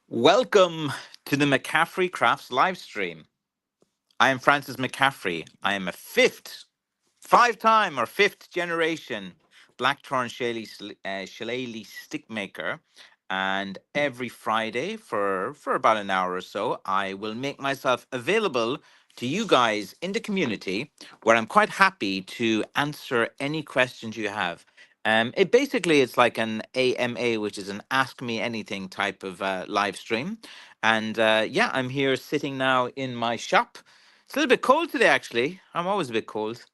Welcome to the McCaffrey Crafts live stream. I am Francis McCaffrey. I am a five-time or fifth generation blackthorn shillelagh stick maker. And every Friday for about an hour or so, I will make myself available to you guys in the community where I'm quite happy to answer any questions you have. It's like an AMA, which is an Ask Me Anything type of live stream. And yeah, I'm here sitting now in my shop. It's a little bit cold today, actually. I'm always a bit cold.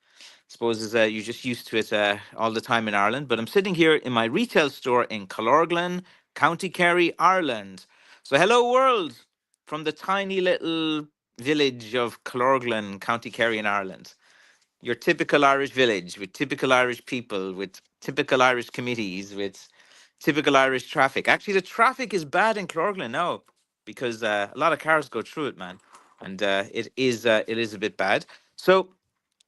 Suppose is you're just used to it all the time in Ireland. But I'm sitting here in my retail store in Killorglin, County Kerry, Ireland. So hello world from the tiny little village of Killorglin, County Kerry in Ireland. Your typical Irish village with typical Irish people, with typical Irish committees, with typical Irish traffic. Actually, the traffic is bad in Killorglin now because a lot of cars go through it, man, and it is a bit bad. So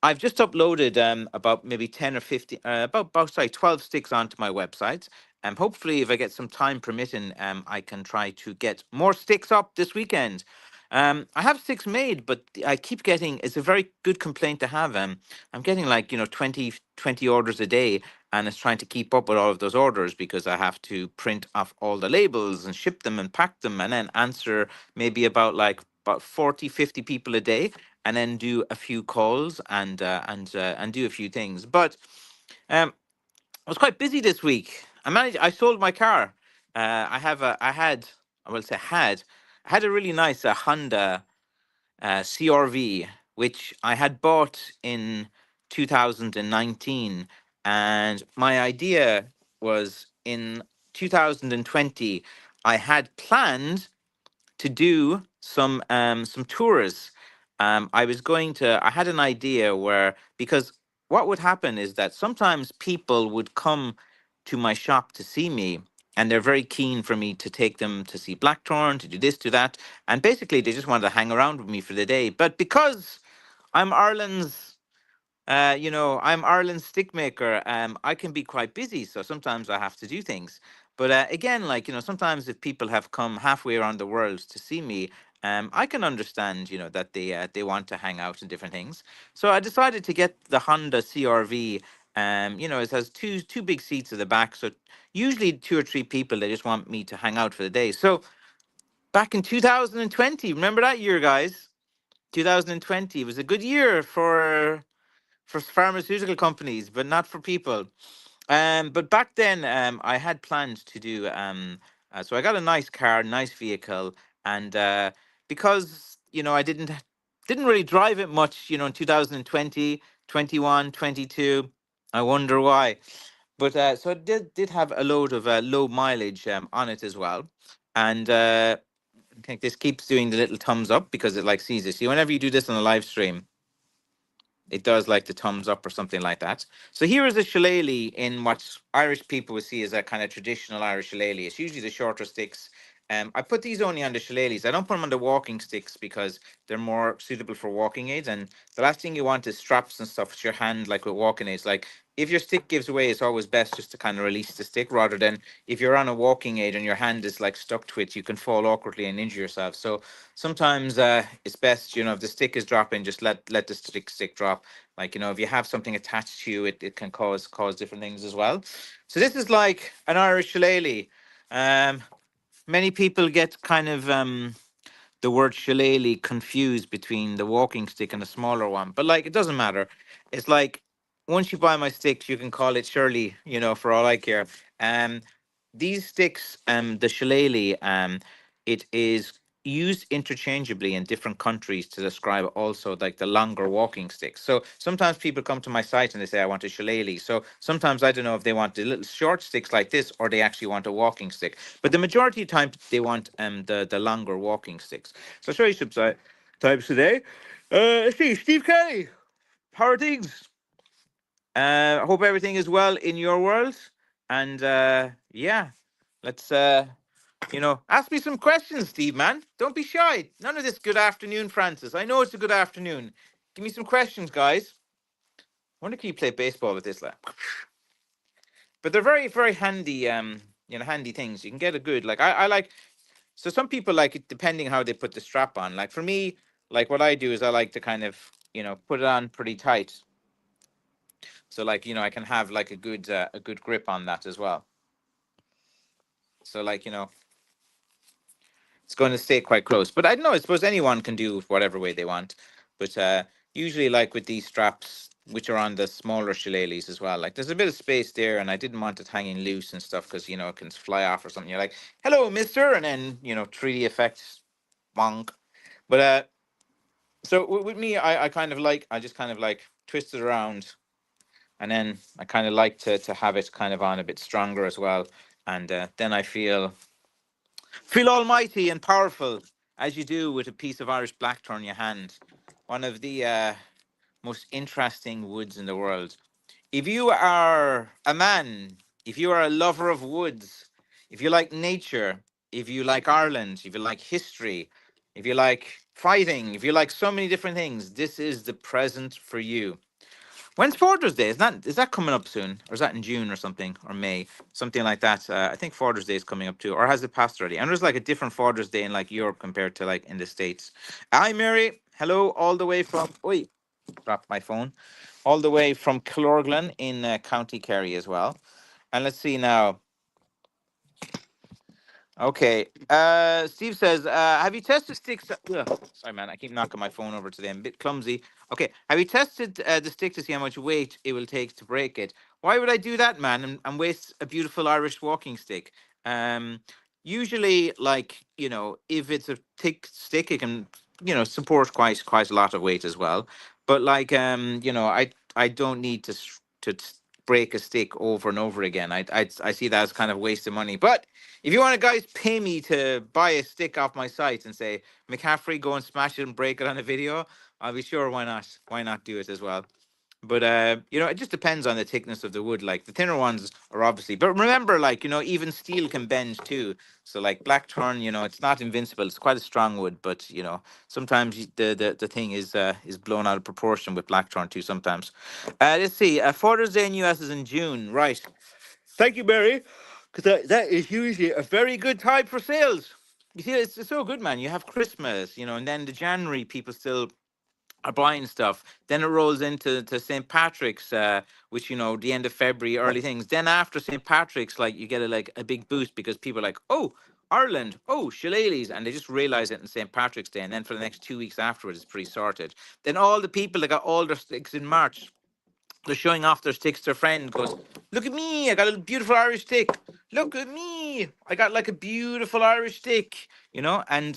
I've just uploaded about maybe 10 or 15, sorry, 12 sticks onto my website. Hopefully, if I get some time permitting, I can try to get more sticks up this weekend. I have sticks made, but I keep getting, it's a very good complaint to have. I'm getting like, 20 orders a day, and it's trying to keep up with all of those orders because I have to print off all the labels and ship them and pack them and then answer maybe about 40, 50 people a day and then do a few calls and do a few things. But I was quite busy this week. I sold my car. I will say I had a really nice Honda CRV, which I had bought in 2019, and my idea was in 2020. I had planned to do some tours. I had an idea where because what would happen is that sometimes people would come to my shop to see me, and they're very keen for me to take them to see Blackthorn, to do this, to that, and basically they just wanted to hang around with me for the day. But because I'm Ireland's I'm Ireland's stick maker. I can be quite busy, so sometimes I have to do things. But again, sometimes if people have come halfway around the world to see me, I can understand, that they want to hang out and different things. So I decided to get the Honda CRV. It has two big seats at the back, so usually two or three people they just want me to hang out for the day. So back in 2020, remember that year, guys? 2020 was a good year for pharmaceutical companies, but not for people. But back then, I had planned to do. So I got a nice car, nice vehicle, and because I didn't really drive it much, in 2020, 21, 22. I wonder why. But so it did have a load of low mileage on it as well, and I think this keeps doing the little thumbs up because it like sees it. See, whenever you do this on a live stream, it does like the thumbs up or something like that. So here is a shillelagh in what Irish people would see as a kind of traditional Irish shillelagh. It's usually the shorter sticks. I put these only on the shillelaghs. I don't put them on the walking sticks because they're more suitable for walking aids. And the last thing you want is straps and stuff to your hand, like with walking aids. Like if your stick gives away, it's always best just to kind of release the stick rather than if you're on a walking aid and your hand is like stuck to it, you can fall awkwardly and injure yourself. So sometimes it's best, if the stick is dropping, just let the stick drop. Like, if you have something attached to you, it can cause different things as well. So this is like an Irish shillelagh. Um, Many people get kind of the word shillelagh confused between the walking stick and the smaller one, but like it doesn't matter. It's like once you buy my sticks, you can call it Shirley, for all I care. Um, these sticks, the shillelagh, it is used interchangeably in different countries to describe also like the longer walking sticks. So sometimes people come to my site and they say, I want a shillelagh. So sometimes I don't know if they want the little short sticks like this or they actually want a walking stick. But the majority of the time they want the longer walking sticks. So I'll show you some types today. Let's see, Steve Kelly, how are things? I hope everything is well in your world. And yeah, let's ask me some questions, Steve, man. Don't be shy. None of this good afternoon, Francis. I know it's a good afternoon. Give me some questions, guys. I wonder can you play baseball with this lad? But they're very, very handy, handy things. You can get a good I like So some people like it depending how they put the strap on. Like for me, like what I do is I like to kind of, put it on pretty tight. So like, I can have like a good grip on that as well. So like, it's going to stay quite close. But I don't know, I suppose anyone can do whatever way they want. But usually like with these straps, which are on the smaller shillelaghs as well, like there's a bit of space there, and I didn't want it hanging loose and stuff because it can fly off or something. You're like, hello, mister, and then 3D effect, bonk. But so with me, I kind of like, I just kind of like twist it around, and then I kind of like to have it kind of on a bit stronger as well, and then I feel almighty and powerful, as you do with a piece of Irish blackthorn in your hand, one of the most interesting woods in the world. If you are a man, if you are a lover of woods, if you like nature, if you like Ireland, if you like history, if you like fighting, if you like so many different things, this is the present for you. When's Father's Day? Is that coming up soon, or is that in June or something, or May, something like that? I think Father's Day is coming up too, or has it passed already? And there's like a different Father's Day in like Europe compared to like in the States. Hi, Mary. Hello, all the way from. Oi, dropped my phone. All the way from Clorglan in County Kerry as well. And let's see now. Okay. Steve says, have you tested sticks? Ugh, sorry, man. I keep knocking my phone over today. I'm a bit clumsy. Okay. Have you tested the stick to see how much weight it will take to break it? Why would I do that, man, and waste a beautiful Irish walking stick? Um, Usually, like, if it's a thick stick, it can, support quite a lot of weight as well. But like, I don't need to break a stick over and over again. I see that as kind of waste of money. But if you want to guys pay me to buy a stick off my site and say, McCaffrey, go and smash it and break it on a video, I'll be sure, why not? Why not do it as well? But it just depends on the thickness of the wood. Like the thinner ones are obviously, but remember, like, even steel can bend too. So like blackthorn, it's not invincible. It's quite a strong wood, but sometimes the thing is blown out of proportion with blackthorn too. Sometimes. Let's see. Father's Day in US is in June, right? Thank you, Barry, because that is usually a very good time for sales. You see, it's so good, man. You have Christmas, and then the January people still are buying stuff. Then it rolls into St. Patrick's, which the end of February, early things. Then after St. Patrick's, like you get a big boost because people are like, oh, Ireland, oh, shillelaghs, and they just realize it in St. Patrick's Day, and then for the next 2 weeks afterwards, it's pretty sorted. Then all the people that got all their sticks in March, they're showing off their sticks to a friend, goes, look at me, I got a beautiful Irish stick. Look at me, I got like a beautiful Irish stick, and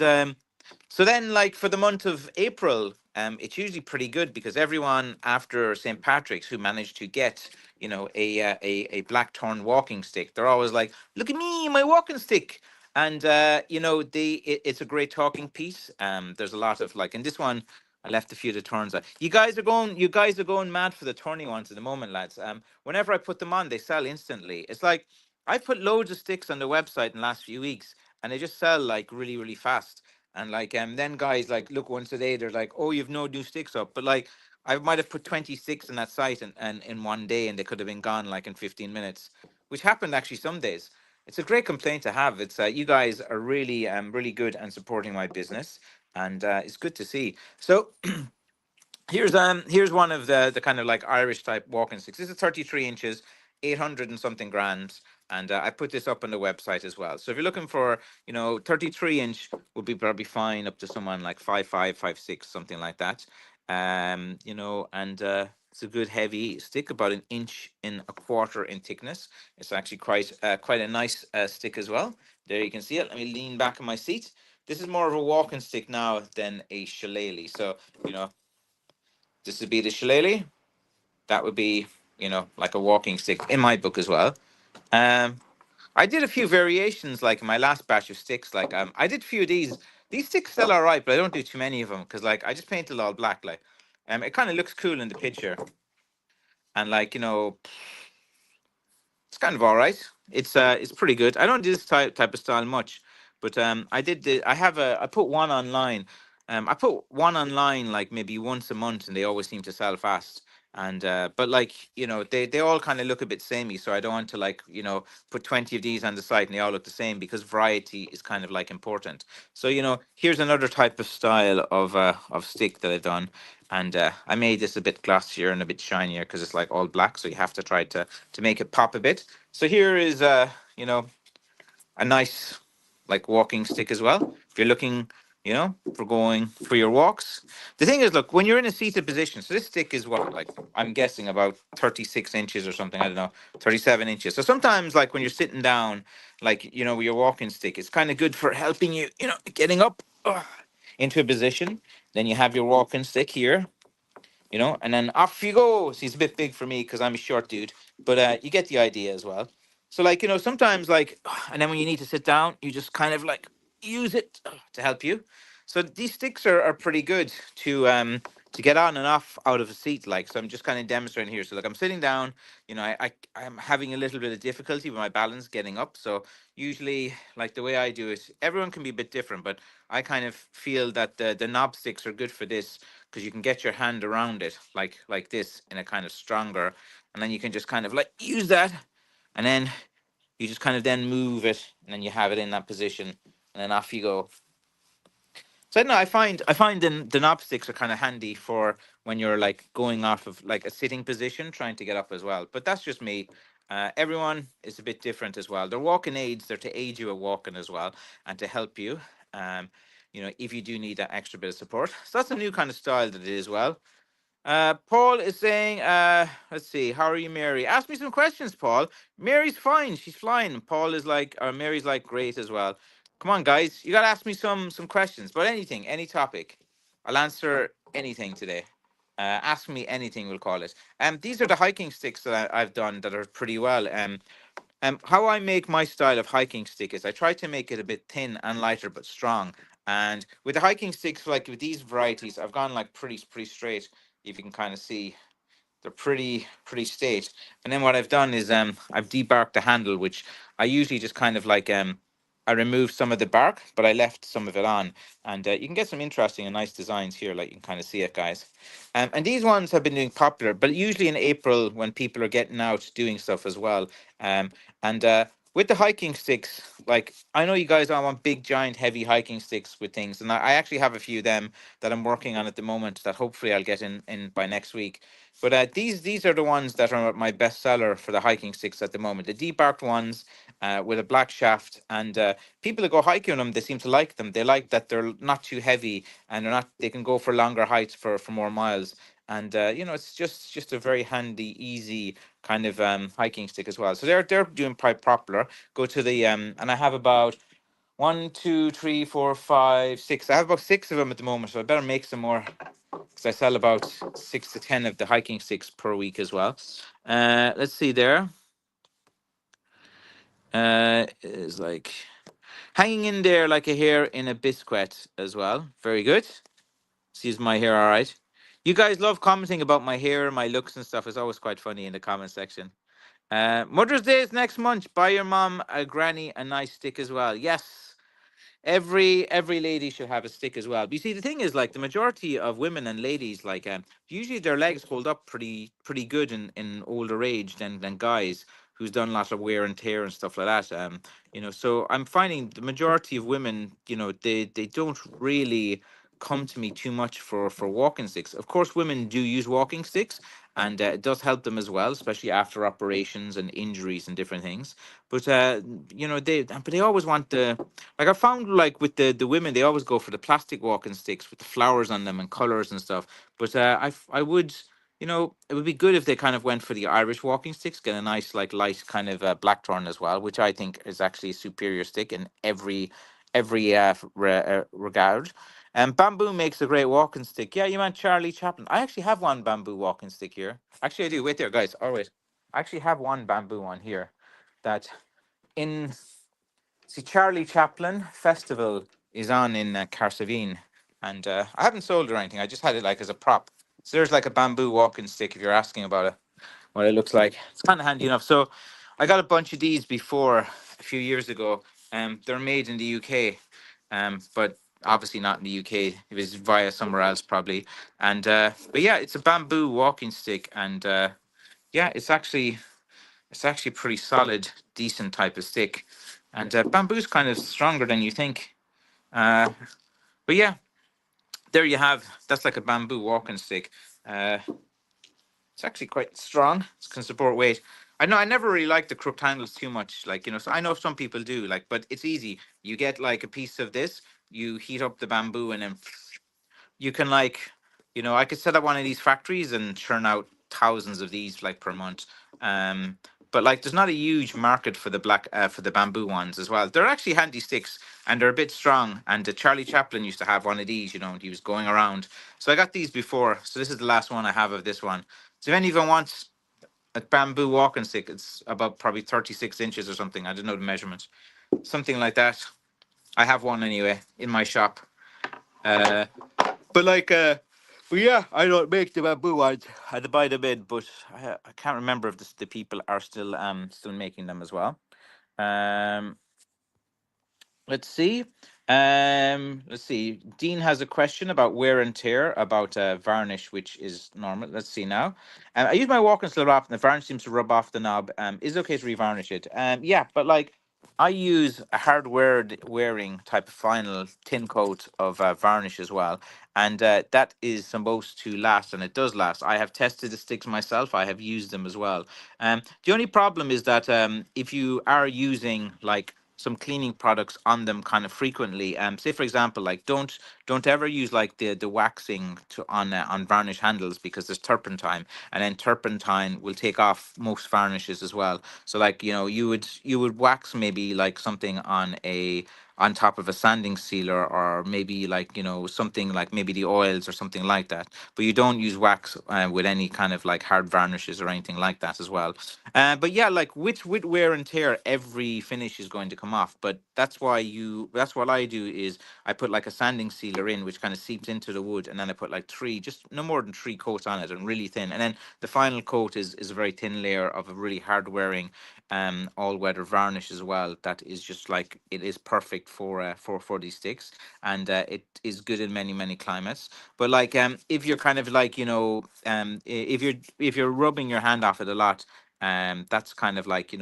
so then, like for the month of April, it's usually pretty good because everyone after St. Patrick's who managed to get, a blackthorn walking stick, they're always like, "Look at me, my walking stick," and it's a great talking piece. There's a lot of like in this one. I left a few of the turns. You guys are going mad for the turning ones at the moment, lads. Whenever I put them on, they sell instantly. It's like I put loads of sticks on the website in the last few weeks, and they just sell like really, really fast. And like then guys like look once a day, they're like, oh, you've no new sticks up. But like I might have put 26 in that site and in one day, and they could have been gone like in 15 minutes, which happened actually some days. It's a great complaint to have. It's you guys are really good and supporting my business, and it's good to see. So here's one of the kind of like Irish type walking sticks. This is 33 inches, 800 and something grams, and I put this up on the website as well. So if you're looking for 33-inch would be probably fine up to someone like 5'5", 5'6", something like that. And it's a good heavy stick, about an inch and a quarter in thickness. It's actually quite a nice stick as well. There you can see it. Let me lean back in my seat. This is more of a walking stick now than a shillelagh. So this would be the shillelagh. That would be, like a walking stick in my book as well. Um, I did a few variations, like in my last batch of sticks. Like, I did a few of these. These sticks still all right, but I don't do too many of them because, like, I just painted all black. Like, it kind of looks cool in the picture, and like, it's kind of all right. It's pretty good. I don't do this type of style much, but I put one online. I put one online like maybe once a month, and they always seem to sell fast. And but like, they all kind of look a bit samey, so I don't want to, like, put 20 of these on the site and they all look the same, because variety is kind of like important. So here's another type of style of stick that I've done. And I made this a bit glossier and a bit shinier because it's like all black, so you have to try to make it pop a bit. So here is a nice, like, walking stick as well. If you're looking, for going for your walks. The thing is, look, when you're in a seated position, so this stick is what, like, I'm guessing about 36 inches or something, I don't know, 37 inches. So sometimes, like, when you're sitting down, like, with your walking stick, it's kind of good for helping you, getting up into a position. Then you have your walking stick here, and then off you go. See, it's a bit big for me because I'm a short dude, but you get the idea as well. So, like, sometimes, like, and then when you need to sit down, you just kind of like use it to help you. So these sticks are pretty good to get on and off out of a seat. Like, so I'm just kind of demonstrating here. So, like, I'm sitting down, I'm having a little bit of difficulty with my balance getting up. So usually, like, the way I do it, everyone can be a bit different, but I kind of feel that the knob sticks are good for this, because you can get your hand around it like this in a kind of stronger, and then you can just kind of like use that, and then you just kind of then move it, and then you have it in that position, and then off you go. So no, I find the knob sticks are kind of handy for when you're like going off of like a sitting position, trying to get up as well. But that's just me. Everyone is a bit different as well. They're walking aids. They're to aid you at walking as well, and to help you. Um, if you do need that extra bit of support. So that's a new kind of style that it is as well. Paul is saying, let's see, how are you, Mary? Ask me some questions, Paul. Mary's fine, she's flying. Paul is like, or Mary's like, great as well. Come on, guys, you gotta ask me some questions about anything, any topic. I'll answer anything today. Ask me anything, we'll call it. These are the hiking sticks that I've done that are pretty well. How I make my style of hiking stick is I try to make it a bit thin and lighter but strong. And with the hiking sticks, like with these varieties, I've gone like pretty straight. If you can kind of see, they're pretty straight. And then what I've done is I've debarked the handle, which I usually just kind of like I removed some of the bark, but I left some of it on. And you can get some interesting and nice designs here, like you can kind of see it, guys. And these ones have been doing popular, but usually in April when people are getting out doing stuff as well. Um, and with the hiking sticks, like, I know you guys all want big, giant, heavy hiking sticks with things, and I actually have a few of them that I'm working on at the moment that hopefully I'll get in by next week. But these are the ones that are my best seller for the hiking sticks at the moment. The debarked ones with a black shaft, and people that go hiking on them, they seem to like them. They like that they're not too heavy, and they're not. They can go for longer heights for more miles. And it's just a very handy, easy kind of hiking stick as well. So they're doing quite popular. Go to the and I have about one, two, three, four, five, six. I have about six of them at the moment, so I better make some more because I sell about 6 to 10 of the hiking sticks per week as well. Let's see there. Is like hanging in there like a hair in a biscuit as well. Very good. Sees my hair all right. You guys love commenting about my hair, my looks and stuff. It's always quite funny in the comment section. Mother's Day is next month. Buy your mom a granny a nice stick as well. Yes, every lady should have a stick as well. But you see, the thing is, like, the majority of women and ladies, like, usually their legs hold up pretty good in older age than guys who's done lots of wear and tear and stuff like that. So I'm finding the majority of women, they don't really come to me too much for walking sticks. Of course, women do use walking sticks, and it does help them as well, especially after operations and injuries and different things. But they always want the, like, I found, like, with the women, they always go for the plastic walking sticks with the flowers on them and colors and stuff. But I would, it would be good if they kind of went for the Irish walking sticks, get a nice, like, light kind of blackthorn as well, which I think is actually a superior stick in every regard. And bamboo makes a great walking stick. Yeah, you meant Charlie Chaplin. I actually have one bamboo walking stick here. Actually, I do. Wait there, guys. Oh, wait. I actually have one bamboo one here that in. See, Charlie Chaplin Festival is on in Carsavine, and I haven't sold it or anything. I just had it like as a prop. So there's like a bamboo walking stick if you're asking about it, what it looks like. It's kind of handy enough. So I got a bunch of these before a few years ago. They're made in the UK, but Obviously not in the UK. It was via somewhere else probably. And but yeah, it's a bamboo walking stick, and yeah, it's actually pretty solid, decent type of stick. And bamboo's kind of stronger than you think. Uh, but yeah, there you have. That's like a bamboo walking stick. Uh, it's actually quite strong. It can support weight. I know I never really liked the crooked handles too much. Like, so I know some people do. Like, but it's easy. You get like a piece of this. You heat up the bamboo, and then you can like, I could set up one of these factories and churn out thousands of these like per month. um but like there's not a huge market for the for the bamboo ones as well. They're actually handy sticks, and they're a bit strong, and Charlie Chaplin used to have one of these, and he was going around. So I got these before, so this is the last one I have of this one. So if anyone wants a bamboo walking stick, it's about probably 36 inches or something. I don't know the measurement, something like that. I have one anyway in my shop. uh but like, but yeah, I don't make the bamboo ones. I had to buy them in, but I can't remember if the people are still making them as well. Um, let's see. Let's see. Dean has a question about wear and tear about varnish, which is normal. Let's see now. I use my walking stick off, and the varnish seems to rub off the knob. Is it okay to revarnish it? Yeah, but like I use a wearing type of final tin coat of varnish as well, and that is supposed to last, and it does last. I have tested the sticks myself. I have used them as well. The only problem is that if you are using like some cleaning products on them kind of frequently, say for example, like don't ever use like the waxing on varnish handles, because there's turpentine, and then turpentine will take off most varnishes as well. So like, you would wax maybe like something on top of a sanding sealer, or maybe like, something like maybe the oils or something like that, but you don't use wax with any kind of like hard varnishes or anything like that as well. But yeah, like with wear and tear, every finish is going to come off. But that's what I do is I put like a sanding sealer in, which kind of seeps into the wood, and then I put like three, just no more than three coats on it, and really thin. And then the final coat is a very thin layer of a really hard wearing all weather varnish as well. That is just like, it is perfect for these sticks, and it is good in many climates. But like, if you're kind of like, if you're rubbing your hand off it a lot, that's kind of like,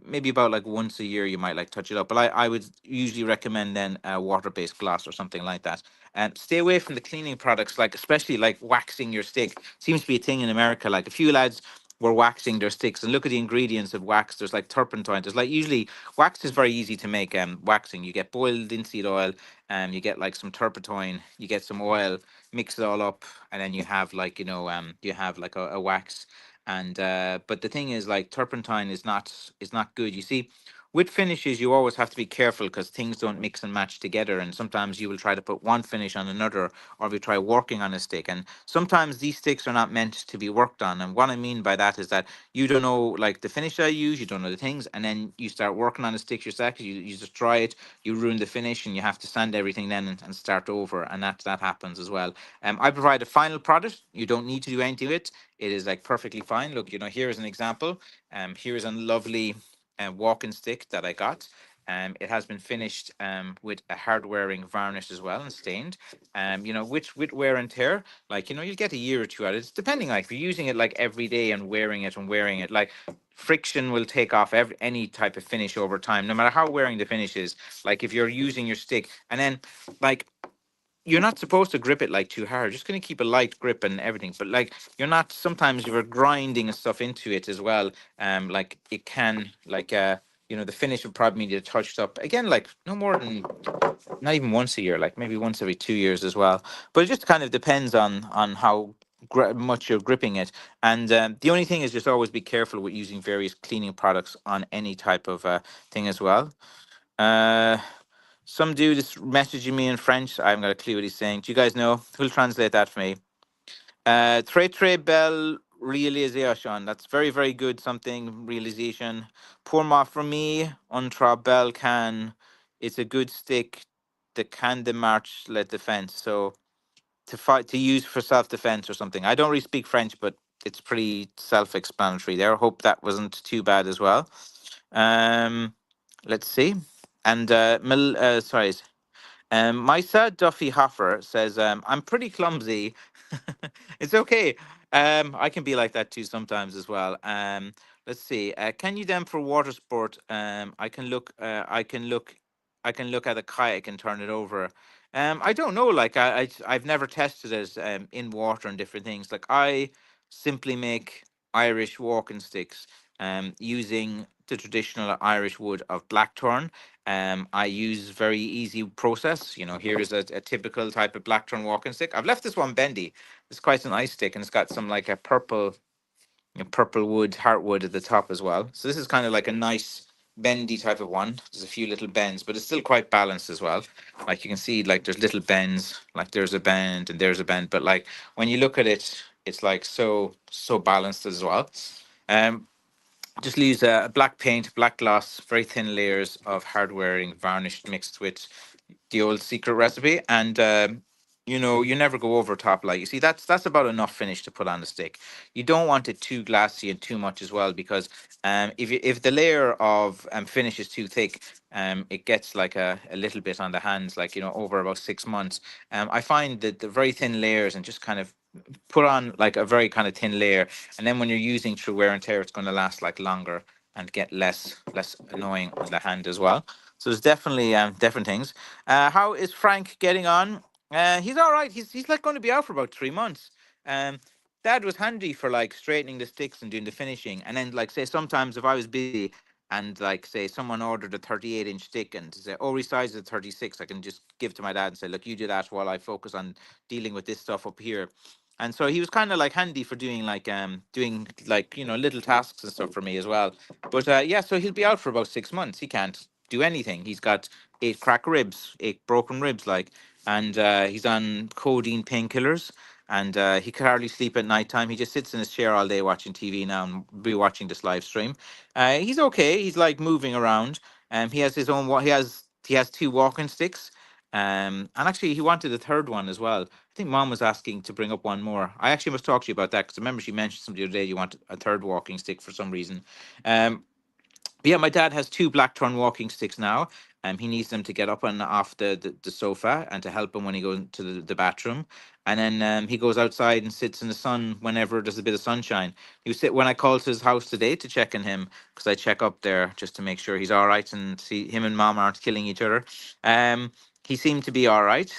maybe about like once a year you might like touch it up. But I would usually recommend then water-based gloss or something like that. And stay away from the cleaning products, like especially like waxing your stick. Seems to be a thing in America. Like a few lads were waxing their sticks, and look at the ingredients of wax. There's like turpentine. There's like, usually wax is very easy to make. Waxing, you get boiled linseed oil, you get like some turpentine, you get some oil, mix it all up, and then you have like, you have like a wax. And but the thing is, like, turpentine is not good. You see, with finishes you always have to be careful, because things don't mix and match together, and sometimes you will try to put one finish on another, or if you try working on a stick, and sometimes these sticks are not meant to be worked on. And what I mean by that is that you don't know like the finish I use, you don't know the things, and then you start working on the stick yourself. You just try it, you ruin the finish, and you have to sand everything then, and start over, and that happens as well. I provide a final product. You don't need to do anything with it. It is like perfectly fine. Look, here is an example. Here is a lovely walking stick that I got. It has been finished with a hard wearing varnish as well, and stained. With wear and tear, like, you get a year or two out of it. It's depending, like if you're using it like every day and wearing it, like friction will take off any type of finish over time, no matter how wearing the finish is. Like if you're using your stick, and then like you're not supposed to grip it like too hard. Just gonna keep a light grip and everything. But like, you're not. Sometimes you're grinding and stuff into it as well. Like it can like the finish would probably need to touched up again. Like no more than, not even once a year. Like maybe once every 2 years as well. But it just kind of depends on how much you're gripping it. And the only thing is, just always be careful with using various cleaning products on any type of thing as well. Uh, some dude is messaging me in French. I haven't got a clue what he's saying. Do you guys know? Who'll translate that for me? Très très belle realisation. That's very very good. Something realization. Pour moi for me. Un très belle can. It's a good stick. The can de marche la defense. So to fight, to use for self defense or something. I don't really speak French, but it's pretty self explanatory there. Hope that wasn't too bad as well. Um, let's see. And sorry. My sad Duffy Hoffer says, I'm pretty clumsy. It's okay. I can be like that too sometimes as well. Let's see. Can you then for water sport? I can look at a kayak and turn it over. I don't know. Like I've never tested it in water and different things. Like I simply make Irish walking sticks using the traditional Irish wood of blackthorn. I use very easy process. You know, here is a typical type of blackthorn walking stick. I've left this one bendy. It's quite a nice stick, and it's got some like a purple, purple wood, heartwood at the top as well. So this is kind of like a nice bendy type of one. There's a few little bends, but it's still quite balanced as well. Like you can see, like there's little bends. Like there's a bend and there's a bend, but like when you look at it, it's like so balanced as well. Um, just use a black paint, black gloss, very thin layers of hard wearing varnish mixed with the old secret recipe, and you know you never go over top. Like you see, that's about enough finish to put on the stick. You don't want it too glassy and too much as well, because if the layer of finish is too thick, it gets like a little bit on the hands, like you know over about 6 months. I find that the very thin layers and just kind of put on like a very kind of thin layer, and then when you're using through wear and tear, it's going to last like longer and get less annoying on the hand as well. So there's definitely different things. How is Frank getting on? He's all right. He's like going to be out for about 3 months. Um, Dad was handy for like straightening the sticks and doing the finishing, and then like say sometimes if I was busy and like say someone ordered a 38-inch stick and say oh resize it 36, I can just give to my dad and say look you do that while I focus on dealing with this stuff up here. And so he was kind of like handy for doing like you know little tasks and stuff for me as well. But yeah, so he'll be out for about 6 months. He can't do anything. He's got 8 cracked ribs, 8 broken ribs, like, and he's on codeine painkillers, and he can hardly sleep at night time. He just sits in his chair all day watching TV now and be watching this live stream. He's okay. He's like moving around. He has his own. He has 2 walking sticks. And actually, he wanted a third one as well. I think Mom was asking to bring up one more. I actually must talk to you about that because I remember she mentioned something the other day. You want a third walking stick for some reason. Um, yeah, my dad has 2 blackthorn walking sticks now. He needs them to get up and off the sofa and to help him when he goes to the bathroom. And then he goes outside and sits in the sun whenever there's a bit of sunshine. He was sit when I called to his house today to check on him because I check up there just to make sure he's all right and see him and Mom aren't killing each other. He seemed to be all right.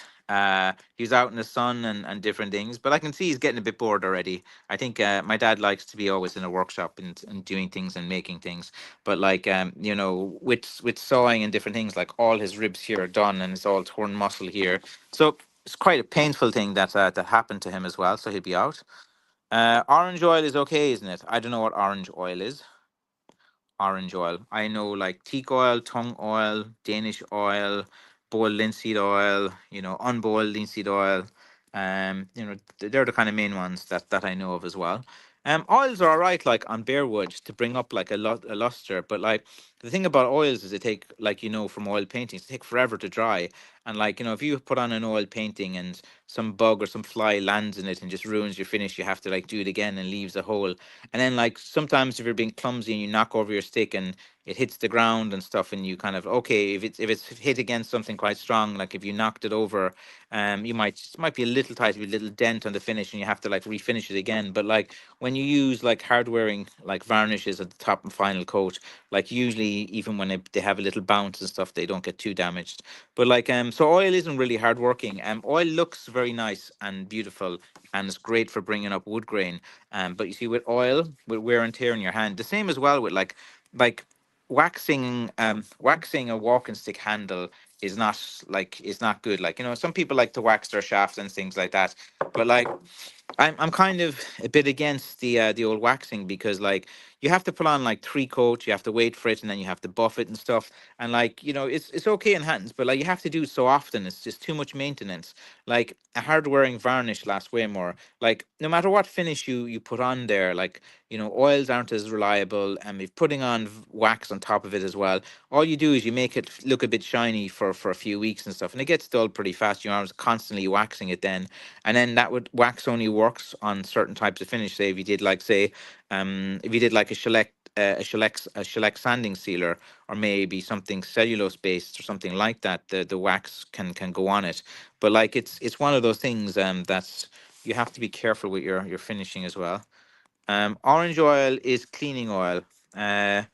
He was out in the sun and different things, but I can see he's getting a bit bored already. I think my dad likes to be always in a workshop and doing things and making things, but like you know with sawing and different things, like all his ribs here are done and it's all torn muscle here, so it's quite a painful thing that happened to him as well, so he'll be out. Orange oil is okay, isn't it? I don't know what orange oil is. Orange oil, I know, like teak oil, tongue oil, Danish oil, boiled linseed oil, you know, unboiled linseed oil. You know, they're the kind of main ones that I know of as well. Oils are all right, like on bare wood to bring up like a luster, but like the thing about oils is they take, like you know, from oil paintings, they take forever to dry. And like you know, if you put on an oil painting and some bug or some fly lands in it and just ruins your finish, you have to like do it again and leaves a hole. And then like sometimes if you're being clumsy and you knock over your stick and it hits the ground and stuff, and you kind of okay, if it's hit against something quite strong, like if you knocked it over, you might it might be a little tight, a little dent on the finish, and you have to like refinish it again. But like when you use like hard wearing like varnishes at the top and final coat, like usually even when they have a little bounce and stuff, they don't get too damaged. But like so oil isn't really hard working. Oil looks very nice and beautiful, and it's great for bringing up wood grain. But you see, with oil, with wear and tear in your hand, the same as well with like waxing a walking stick handle is not good. Like you know, some people like to wax their shafts and things like that, but like I'm kind of a bit against the old waxing, because like you have to put on like 3 coats, you have to wait for it, and then you have to buff it and stuff. And like you know, it's okay in hands, but like you have to do it so often. It's just too much maintenance. Like a hard wearing varnish lasts way more. Like no matter what finish you put on there, like you know, oils aren't as reliable, and if putting on wax on top of it as well, all you do is you make it look a bit shiny for a few weeks and stuff, and it gets dull pretty fast. You're constantly waxing it then, and then that would wax only works on certain types of finish. Say if you did like say if you did like a shellac a shellac sanding sealer, or maybe something cellulose based or something like that, the wax can go on it. But like it's one of those things that's you have to be careful with your finishing as well. Orange oil is cleaning oil. Uh,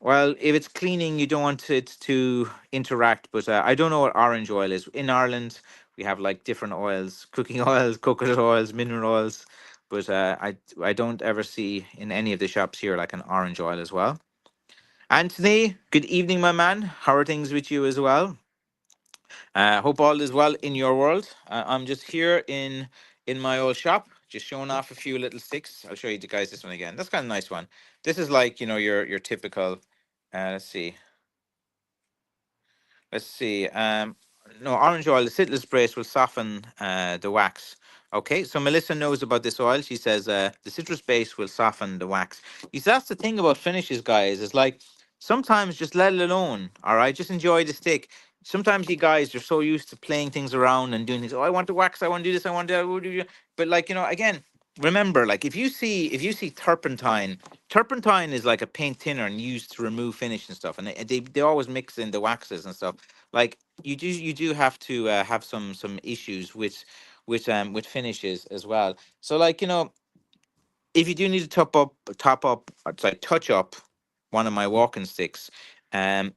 well, if it's cleaning, you don't want it to interact. But I don't know what orange oil is. In Ireland, we have like different oils: cooking oils, coconut oils, mineral oils. But I don't ever see in any of the shops here like an orange oil as well. Anthony, good evening, my man. How are things with you as well? Hope all is well in your world. I'm just here in my old shop, just showing off a few little sticks. I'll show you the guys this one again. That's kind of nice one. This is like your typical. Let's see. Let's see. No, orange oil, the citrus brace will soften the wax. Okay, so Melissa knows about this oil. She says the citrus base will soften the wax. You see, that's the thing about finishes, guys. Is like sometimes just let it alone. All right, just enjoy the stick. Sometimes you guys are so used to playing things around and doing things. Oh, I want to wax. I want to do this. I want to do. But like again, remember, like if you see turpentine is like a paint thinner and used to remove finish and stuff, and they always mix in the waxes and stuff. Like you do have to have some issues with finishes as well. So like if you do need to top up, sorry, touch up one of my walking sticks, um,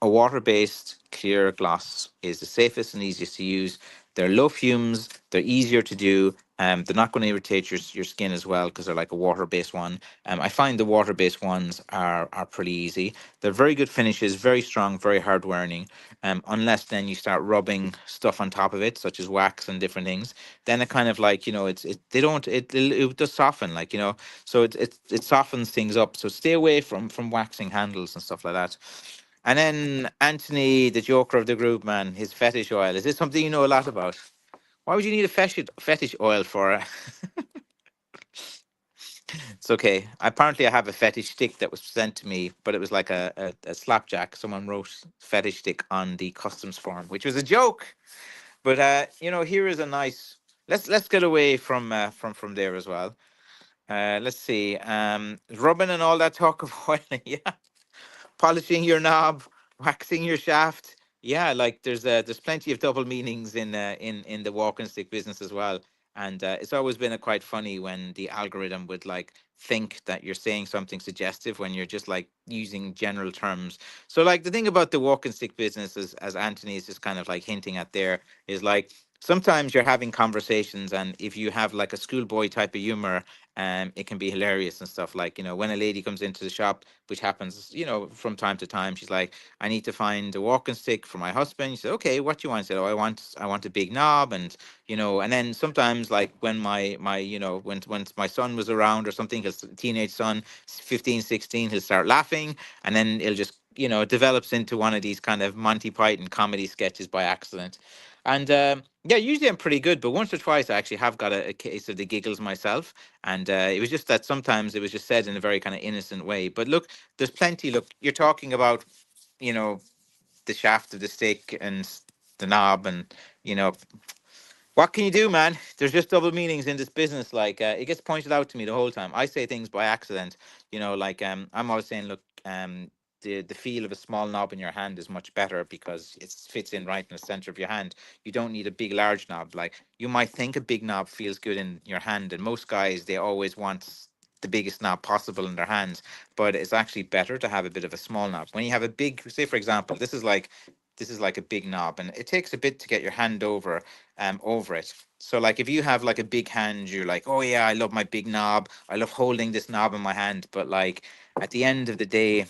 a water-based clear gloss is the safest and easiest to use. They're low fumes. They're easier to do. They're not going to irritate your skin as well because they're like a water-based one. I find the water-based ones are pretty easy. They're very good finishes, very strong, very hard wearing. Unless then you start rubbing stuff on top of it, such as wax and different things, then it kind of like they don't it does soften so it softens things up. So stay away from waxing handles and stuff like that. And then Anthony, the joker of the group, man, his fetish oil. Is this something you know a lot about? Why would you need a fetish oil for? It's okay. Apparently, I have a fetish stick that was sent to me, but it was like a slapjack. Someone wrote fetish stick on the customs form, which was a joke. But here is a nice. Let's get away from there as well. Let's see. Rubbing and all that talk of oil. Yeah, polishing your knob, waxing your shaft. Yeah, like there's plenty of double meanings in the walking stick business as well. And it's always been a quite funny when the algorithm would like think that you're saying something suggestive when you're just like using general terms. So like the thing about the walking stick business is, as Anthony is just kind of like hinting at there, is like sometimes you're having conversations, and if you have like a schoolboy type of humor, it can be hilarious and stuff. Like when a lady comes into the shop, which happens from time to time, she's like, I need to find a walking stick for my husband. You say, okay, what do you want? I said, oh, I want a big knob. And and then sometimes like when my when my son was around or something, his teenage son, 15, 16, he'll start laughing, and then it'll just it develops into one of these kind of Monty Python comedy sketches by accident. And yeah, usually I'm pretty good, but once or twice I actually have got a case of the giggles myself. And it was just that sometimes it was just said in a very kind of innocent way. But look, there's plenty. Look, you're talking about, you know, the shaft of the stick and the knob, and you know, what can you do, man? There's just double meanings in this business. Like it gets pointed out to me the whole time. I say things by accident. Like I'm always saying, look, the feel of a small knob in your hand is much better because it fits in right in the center of your hand. You don't need a big large knob. Like you might think a big knob feels good in your hand, and most guys they always want the biggest knob possible in their hands. But it's actually better to have a bit of a small knob. When you have a big, say for example, this is like a big knob, and it takes a bit to get your hand over it. So like if you have like a big hand, you're like, oh yeah, I love my big knob. I love holding this knob in my hand. But like at the end of the day,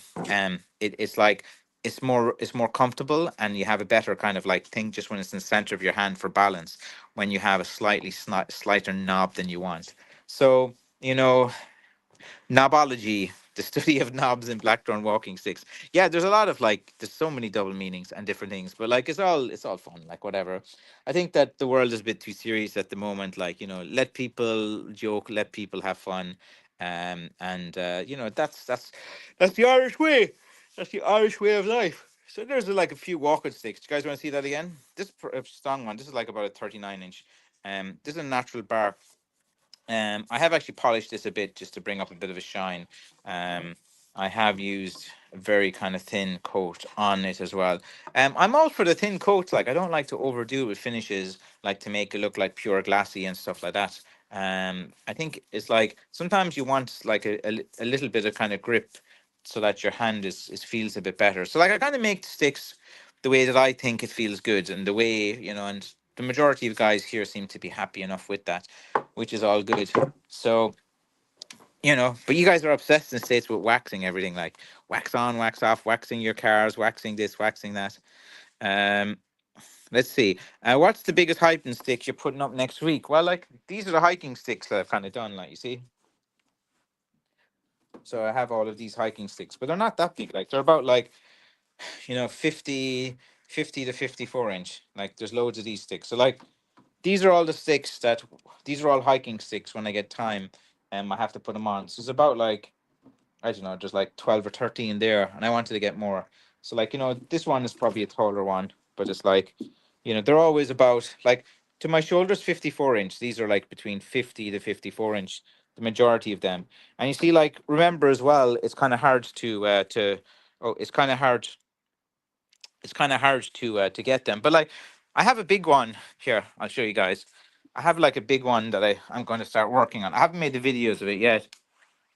it's like it's more comfortable, and you have a better kind of like thing just when it's in the center of your hand for balance. When you have a slightly slighter knob than you want. So you know knobology, the study of knobs and blackthorn walking sticks. Yeah, there's a lot of like, there's so many double meanings and different things, but like it's all fun, like whatever. I think that the world is a bit too serious at the moment. Like let people joke, let people have fun, and that's the Irish way. That's the Irish way of life. So there's like a few walking sticks. Do you guys want to see that again? This a strong one. This is like about a 39 inch. This is a natural bar. I have actually polished this a bit just to bring up a bit of a shine. Um, I have used a very kind of thin coat on it as well. I'm all for the thin coats. Like I don't like to overdo it with finishes, like to make it look like pure glassy and stuff like that. I think it's like sometimes you want like a little bit of kind of grip so that your hand is feels a bit better. So like I kind of make the sticks the way that I think it feels good and the way, and the majority of guys here seem to be happy enough with that, which is all good. So but you guys are obsessed in the States with waxing everything, like wax on, wax off, waxing your cars, waxing this, waxing that. Um, let's see. What's the biggest hiking stick you're putting up next week? Well, like these are the hiking sticks that I've kind of done, like you see. So I have all of these hiking sticks, but they're not that big. Like they're about like, 50 to 54 inch. Like there's loads of these sticks. So like these are all the sticks these are all hiking sticks when I get time. I have to put them on. So it's about like I don't know, just like 12 or 13 there, and I wanted to get more. So, like, this one is probably a taller one, but it's like, they're always about like to my shoulders, 54 inch. These are like between 50 to 54 inch, the majority of them. And you see, like, remember as well, it's kind of hard oh, it's kind of hard to get them. But like, I have a big one here. I'll show you guys. I have like a big one that I'm going to start working on. I haven't made the videos of it yet.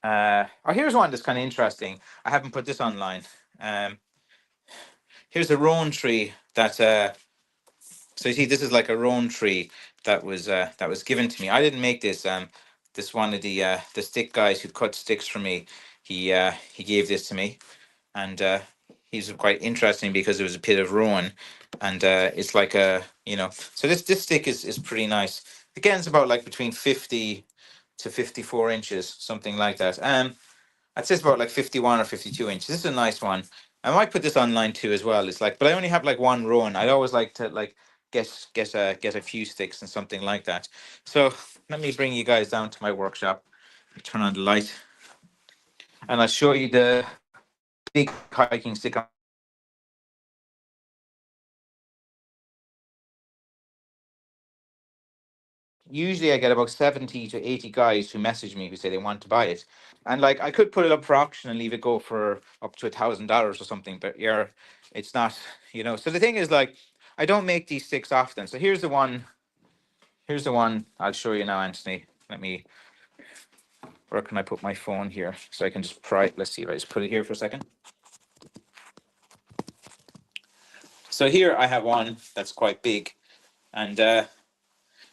Here's one that's kind of interesting. I haven't put this online. Um, here's a rowan tree that. So you see, this is like a rowan tree that was given to me. I didn't make this. This one of the stick guys who cut sticks for me. He gave this to me, and he's quite interesting because it was a pit of rowan, and it's like So this stick is pretty nice. Again, it's about like between 50 to 54 inches, something like that. I'd say it's about like 51 or 52 inches. This is a nice one. I might put this online too as well. It's like, but I only have like one row, and I'd always like to like get a few sticks and something like that. So let me bring you guys down to my workshop. Turn on the light, and I'll show you the big hiking stick. Usually I get about 70 to 80 guys who message me who say they want to buy it. And like I could put it up for auction and leave it go for up to $1,000 or something, but it's not. So the thing is like I don't make these sticks often. So here's the one I'll show you now, Anthony. Where can I put my phone here so I can just pry it? Let's see if I just put it here for a second. So here I have one that's quite big, and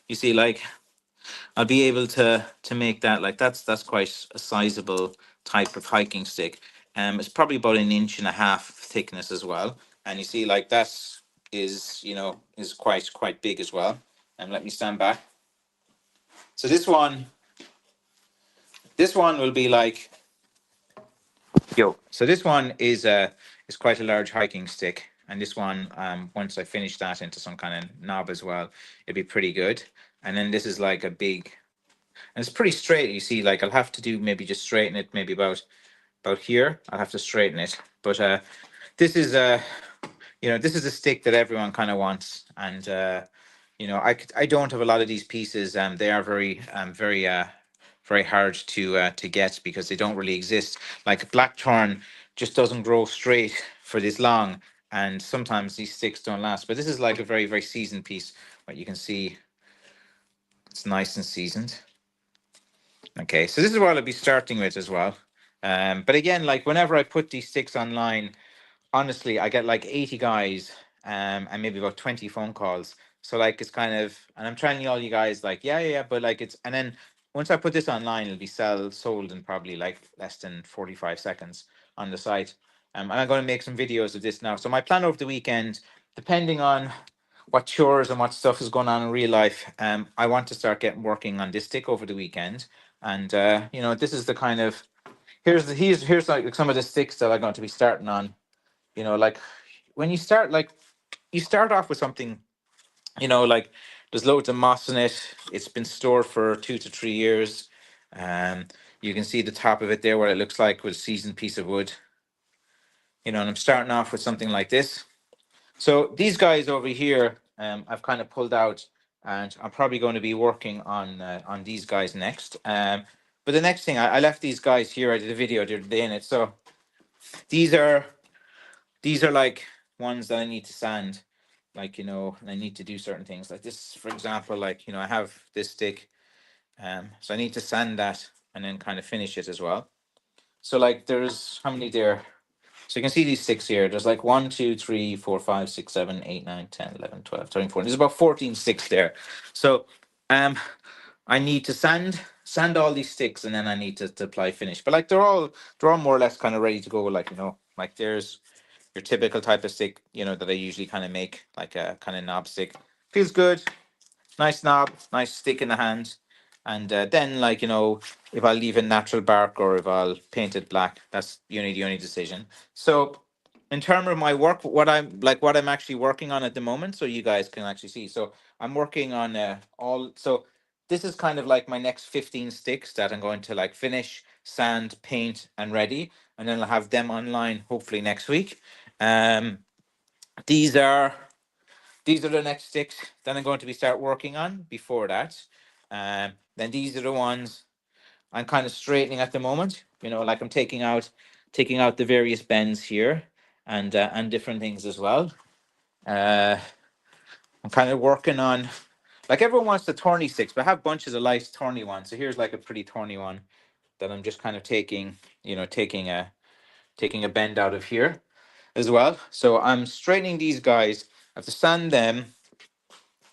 you see like I'll be able to make that like that's quite a sizable type of hiking stick. It's probably about an inch and a half thickness as well. And you see like is quite big as well. And let me stand back. So this one will be like so this one is quite a large hiking stick. And this one, once I finish that into some kind of knob as well, it'd be pretty good. And then this is like a big, and it's pretty straight. You see, like I'll have to do maybe just straighten it maybe about here. I'll have to straighten it. But this is this is a stick that everyone kind of wants, and I don't have a lot of these pieces. They are very hard to get because they don't really exist. Like blackthorn just doesn't grow straight for this long, and sometimes these sticks don't last. But this is like a very seasoned piece. What you can see, it's nice and seasoned. Okay, so this is what I'll be starting with as well. But again, like whenever I put these sticks online, honestly, I get like 80 guys, and maybe about 20 phone calls. So like it's kind of, and I'm telling all you guys like, yeah, but like and then once I put this online, it'll be sold in probably like less than 45 seconds on the site. And I'm going to make some videos of this now. So my plan over the weekend, depending on what chores and what stuff is going on in real life, I want to start getting working on this stick over the weekend. And this is the kind of here's like some of the sticks that I'm going to be starting on. Like when you start off with something, like there's loads of moss in it. It's been stored for 2 to 3 years. Um, you can see the top of it there, what it looks like with a seasoned piece of wood. And I'm starting off with something like this. So these guys over here, I've kind of pulled out, and I'm probably going to be working on these guys next. But the next thing, I left these guys here. I did a video the other day in it. So these are like ones that I need to sand, like, you know, and I need to do certain things like this, for example, like, you know, I have this stick, so I need to sand that and then kind of finish it as well. So like there's how many there? So you can see these sticks here. There's like 1, 2, 3, 4, 5, 6, 7, 8, 9, 10, 11, 12, 13, 14. There's about 14 sticks there. So I need to sand all these sticks, and then I need to apply finish. But like they're all more or less kind of ready to go. Like, you know, like there's your typical type of stick, you know, that I usually kind of make, like a kind of knob stick. Feels good, nice knob, nice stick in the hand. And then, like, you know, if I leave a natural bark or if I'll paint it black, that's the only decision. So in terms of my work, what I'm actually working on at the moment, so you guys can actually see. So I'm working on all. So this is kind of like my next 15 sticks that I'm going to like finish, sand, paint, and ready, and then I'll have them online hopefully next week. Um, these are the next sticks that I'm going to be start working on before that. Then these are the ones I'm kind of straightening at the moment. You know, like I'm taking out the various bends here and different things as well. Uh, I'm kind of working on, like, everyone wants the thorny sticks, but I have bunches of light thorny ones. So here's like a pretty thorny one that I'm just kind of taking a bend out of here as well. So I'm straightening these guys. I have to sand them.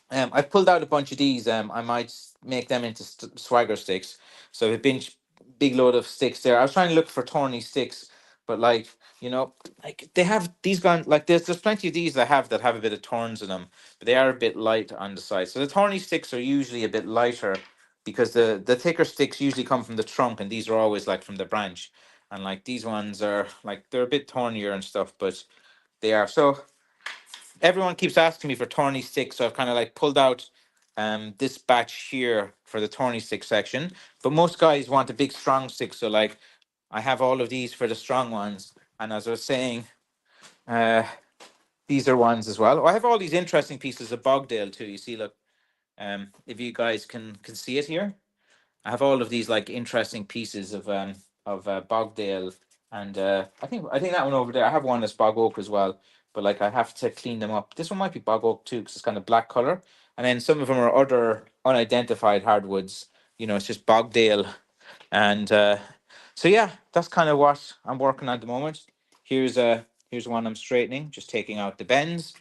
I've pulled out a bunch of these. I might make them into swagger sticks. So a big load of sticks there. I was trying to look for thorny sticks, but like, you know, like they have these gone, like there's plenty of these I have that have a bit of thorns in them, but they are a bit light on the side. So the thorny sticks are usually a bit lighter because the thicker sticks usually come from the trunk, and these are always like from the branch. And like these ones are like they're a bit thornier and stuff, but they are. So everyone keeps asking me for thorny sticks, so I've kind of like pulled out this batch here for the thorny stick section. But most guys want a big strong stick, so like I have all of these for the strong ones. And as I was saying, uh, these are ones as well. Oh, I have all these interesting pieces of bogdale too. You see, look, if you guys can see it here. I have all of these like interesting pieces of bogdale, and I think that one over there. I have one that's bog oak as well, but like I have to clean them up. This one might be bog oak too because it's kind of black color, and then some of them are other unidentified hardwoods. You know, it's just bogdale, and so yeah, that's kind of what I'm working on at the moment. Here's one I'm straightening, just taking out the bends.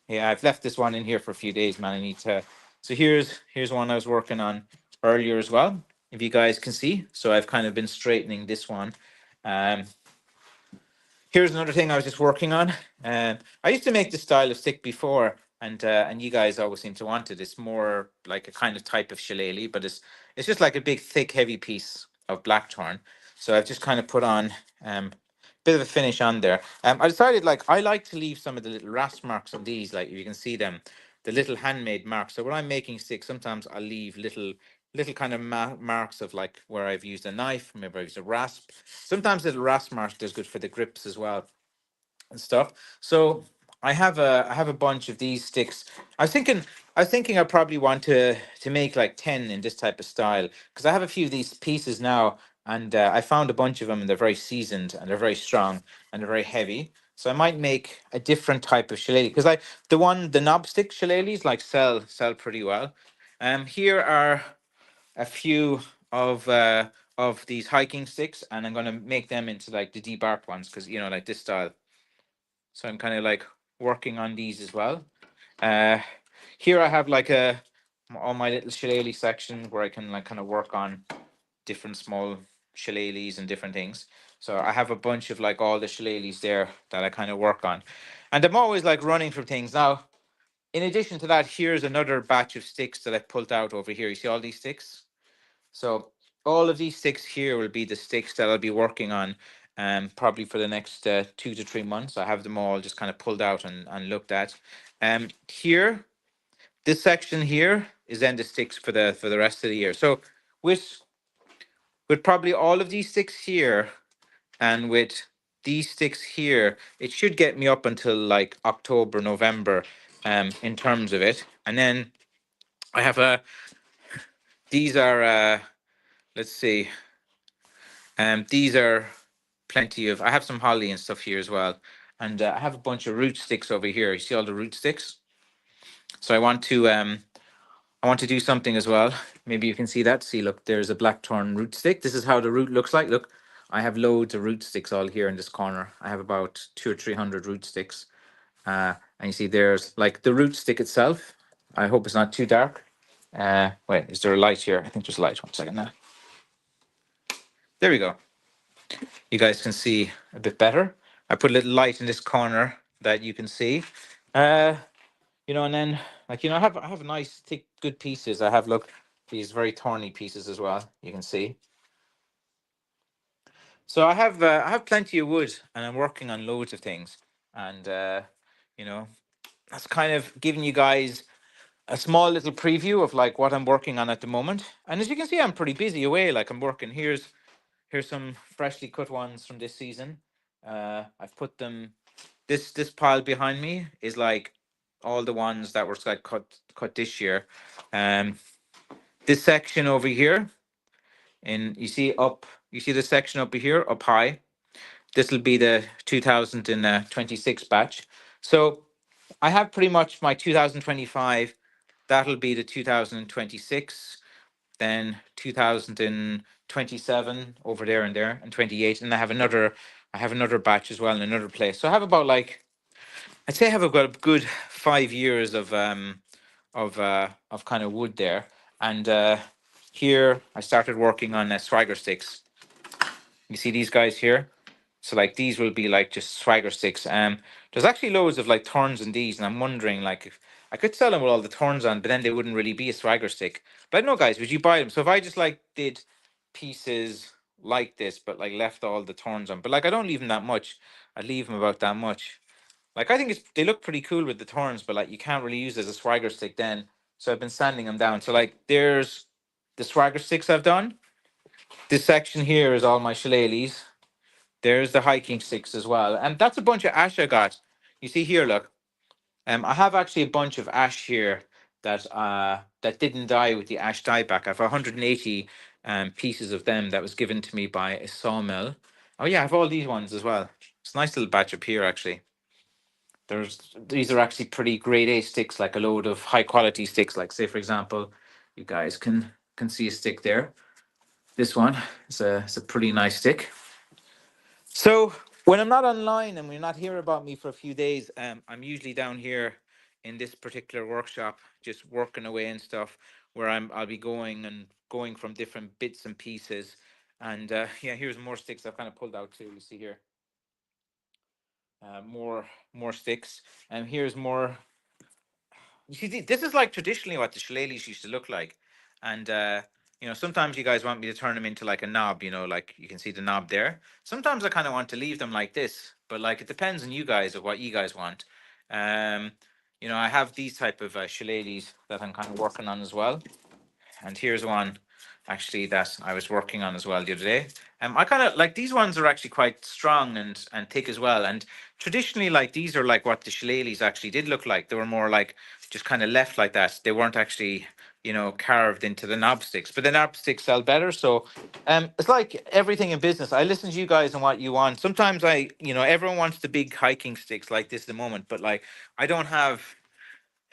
Yeah, I've left this one in here for a few days, man. I need to. So here's one I was working on earlier as well. If you guys can see, so I've kind of been straightening this one. Um, Here's another thing I was just working on. I used to make this style of stick before, and you guys always seem to want it. It's more like a kind of type of shillelagh, but it's just like a big, thick, heavy piece of blackthorn. So I've just kind of put on bit of a finish on there. I decided like I like to leave some of the little rasp marks on these, like if you can see them, the little handmade marks. So when I'm making sticks, sometimes I'll leave little kind of marks of like where I've used a knife, maybe I've used a rasp. Sometimes little rasp mark is good for the grips as well and stuff. So I have a bunch of these sticks. I was thinking I probably want to make like 10 in this type of style because I have a few of these pieces now, and I found a bunch of them, and they're very seasoned and they're very strong and they're very heavy. So I might make a different type of shillelagh because the knob stick shillelaghs like sell pretty well. Here are a few of these hiking sticks, and I'm gonna make them into like the debarked ones because you know like this style. So I'm kind of like working on these as well. Uh, Here I have like all my little shillelagh section where I can like kind of work on different small shillelaghs and different things. So I have a bunch of like all the shillelaghs there that I kind of work on, and I'm always like running from things. Now, in addition to that, here's another batch of sticks that I pulled out over here. You see all these sticks? So all of these sticks here will be the sticks that I'll be working on probably for the next 2 to 3 months. I have them all just kind of pulled out and looked at. Here, this section here is then the sticks for the rest of the year. So with probably all of these sticks here and with these sticks here, it should get me up until like October, November in terms of it. And then I have these are let's see. These are plenty of. I have some holly and stuff here as well, and I have a bunch of root sticks over here. You see all the root sticks. So I want to do something as well. Maybe you can see that. See, look, there's a blackthorn root stick. This is how the root looks like. Look, I have loads of root sticks all here in this corner. I have about 200 or 300 root sticks. And you see there's like the root stick itself. I hope it's not too dark. Wait, is there a light here? I think there's a light. 1 second now. There we go. You guys can see a bit better. I put a little light in this corner that you can see. Uh, and then like I have nice thick good pieces. I have look these very thorny pieces as well. You can see. So I have plenty of wood, and I'm working on loads of things, and you know that's kind of giving you guys a small little preview of like what I'm working on at the moment. And as you can see, I'm pretty busy away. Like I'm working. Here's some freshly cut ones from this season. I've put them. This pile behind me is like all the ones that were like cut this year. Um, this section over here, and you see the section up here up high. This will be the 2026 batch. So I have pretty much my 2025. That'll be the 2026. Then 2027 over there and 28, and I have another batch as well in another place. So I have about like I'd say I have about a good 5 years of kind of wood there. And here I started working on swagger sticks. You see these guys here? So like these will be like just swagger sticks. There's actually loads of like thorns in these, and I'm wondering like if I could sell them with all the thorns on, but then they wouldn't really be a swagger stick. But I don't know, guys, would you buy them? So if I just like did pieces like this, but like left all the thorns on, but like I don't leave them that much. I leave them about that much. Like I think they look pretty cool with the thorns, but like you can't really use it as a swagger stick then. So I've been sanding them down. So like there's the swagger sticks I've done. This section here is all my shillelaghs. There's the hiking sticks as well. And that's a bunch of ash I got. You see here, look. I have actually a bunch of ash here that didn't die with the ash dieback. I have 180 pieces of them that was given to me by a sawmill. Oh yeah, I have all these ones as well. It's a nice little batch up here actually. These are actually pretty grade A sticks, like a load of high quality sticks. Like say for example, you guys can see a stick there. This one is it's a pretty nice stick. So when I'm not online and when you're not hearing about me for a few days, I'm usually down here in this particular workshop, just working away and stuff, where I'll be going from different bits and pieces. And yeah, here's more sticks I've kind of pulled out too. You see here, more sticks, and here's more. You see, this is like traditionally what the shillelaghs used to look like, and sometimes you guys want me to turn them into like a knob. Like you can see the knob there. Sometimes I kind of want to leave them like this, but like it depends on you guys of what you guys want. Um, I have these type of shillelaghs that I'm kind of working on as well. And here's one actually that I was working on as well the other day. I kind of like these ones are actually quite strong and thick as well. And traditionally, like these are like what the shillelaghs actually did look like. They were more like just kind of left like that. They weren't actually carved into the knob sticks. But the knob sticks sell better. So it's like everything in business. I listen to you guys and what you want. Sometimes everyone wants the big hiking sticks like this at the moment, but like I don't have.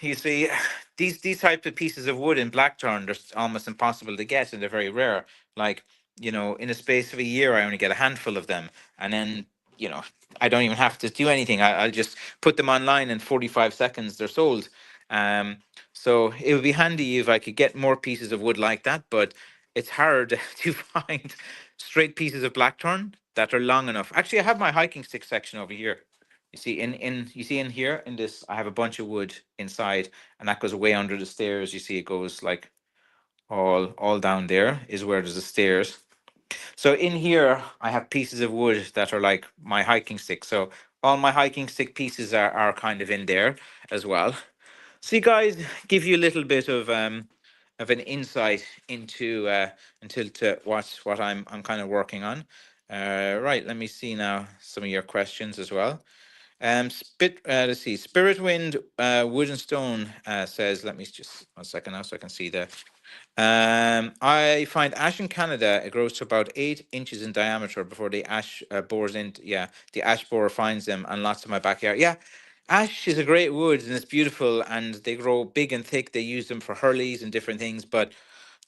You see, these type of pieces of wood in blackthorn, they're almost impossible to get, and they're very rare. Like, in a space of a year, I only get a handful of them, and then you know, I don't even have to do anything. I'll just put them online in 45 seconds. They're sold. Um, so it would be handy if I could get more pieces of wood like that, but it's hard to find straight pieces of blackthorn that are long enough. Actually, I have my hiking stick section over here. You see in here in this, I have a bunch of wood inside, and that goes way under the stairs. You see, it goes like all down there is where there's the stairs. So in here, I have pieces of wood that are like my hiking stick. So all my hiking stick pieces are kind of in there as well. So you guys give you a little bit of an insight into to what I'm kind of working on. Right, let me see now some of your questions as well. Let's see. Spirit Wind, Wood and Stone says. Let me just 1 second now, so I can see the. I find ash in Canada. It grows to about 8 inches in diameter before the ash bores into. Yeah, the ash borer finds them, and lots of my backyard. Yeah, ash is a great wood and it's beautiful, and they grow big and thick. They use them for hurleys and different things, but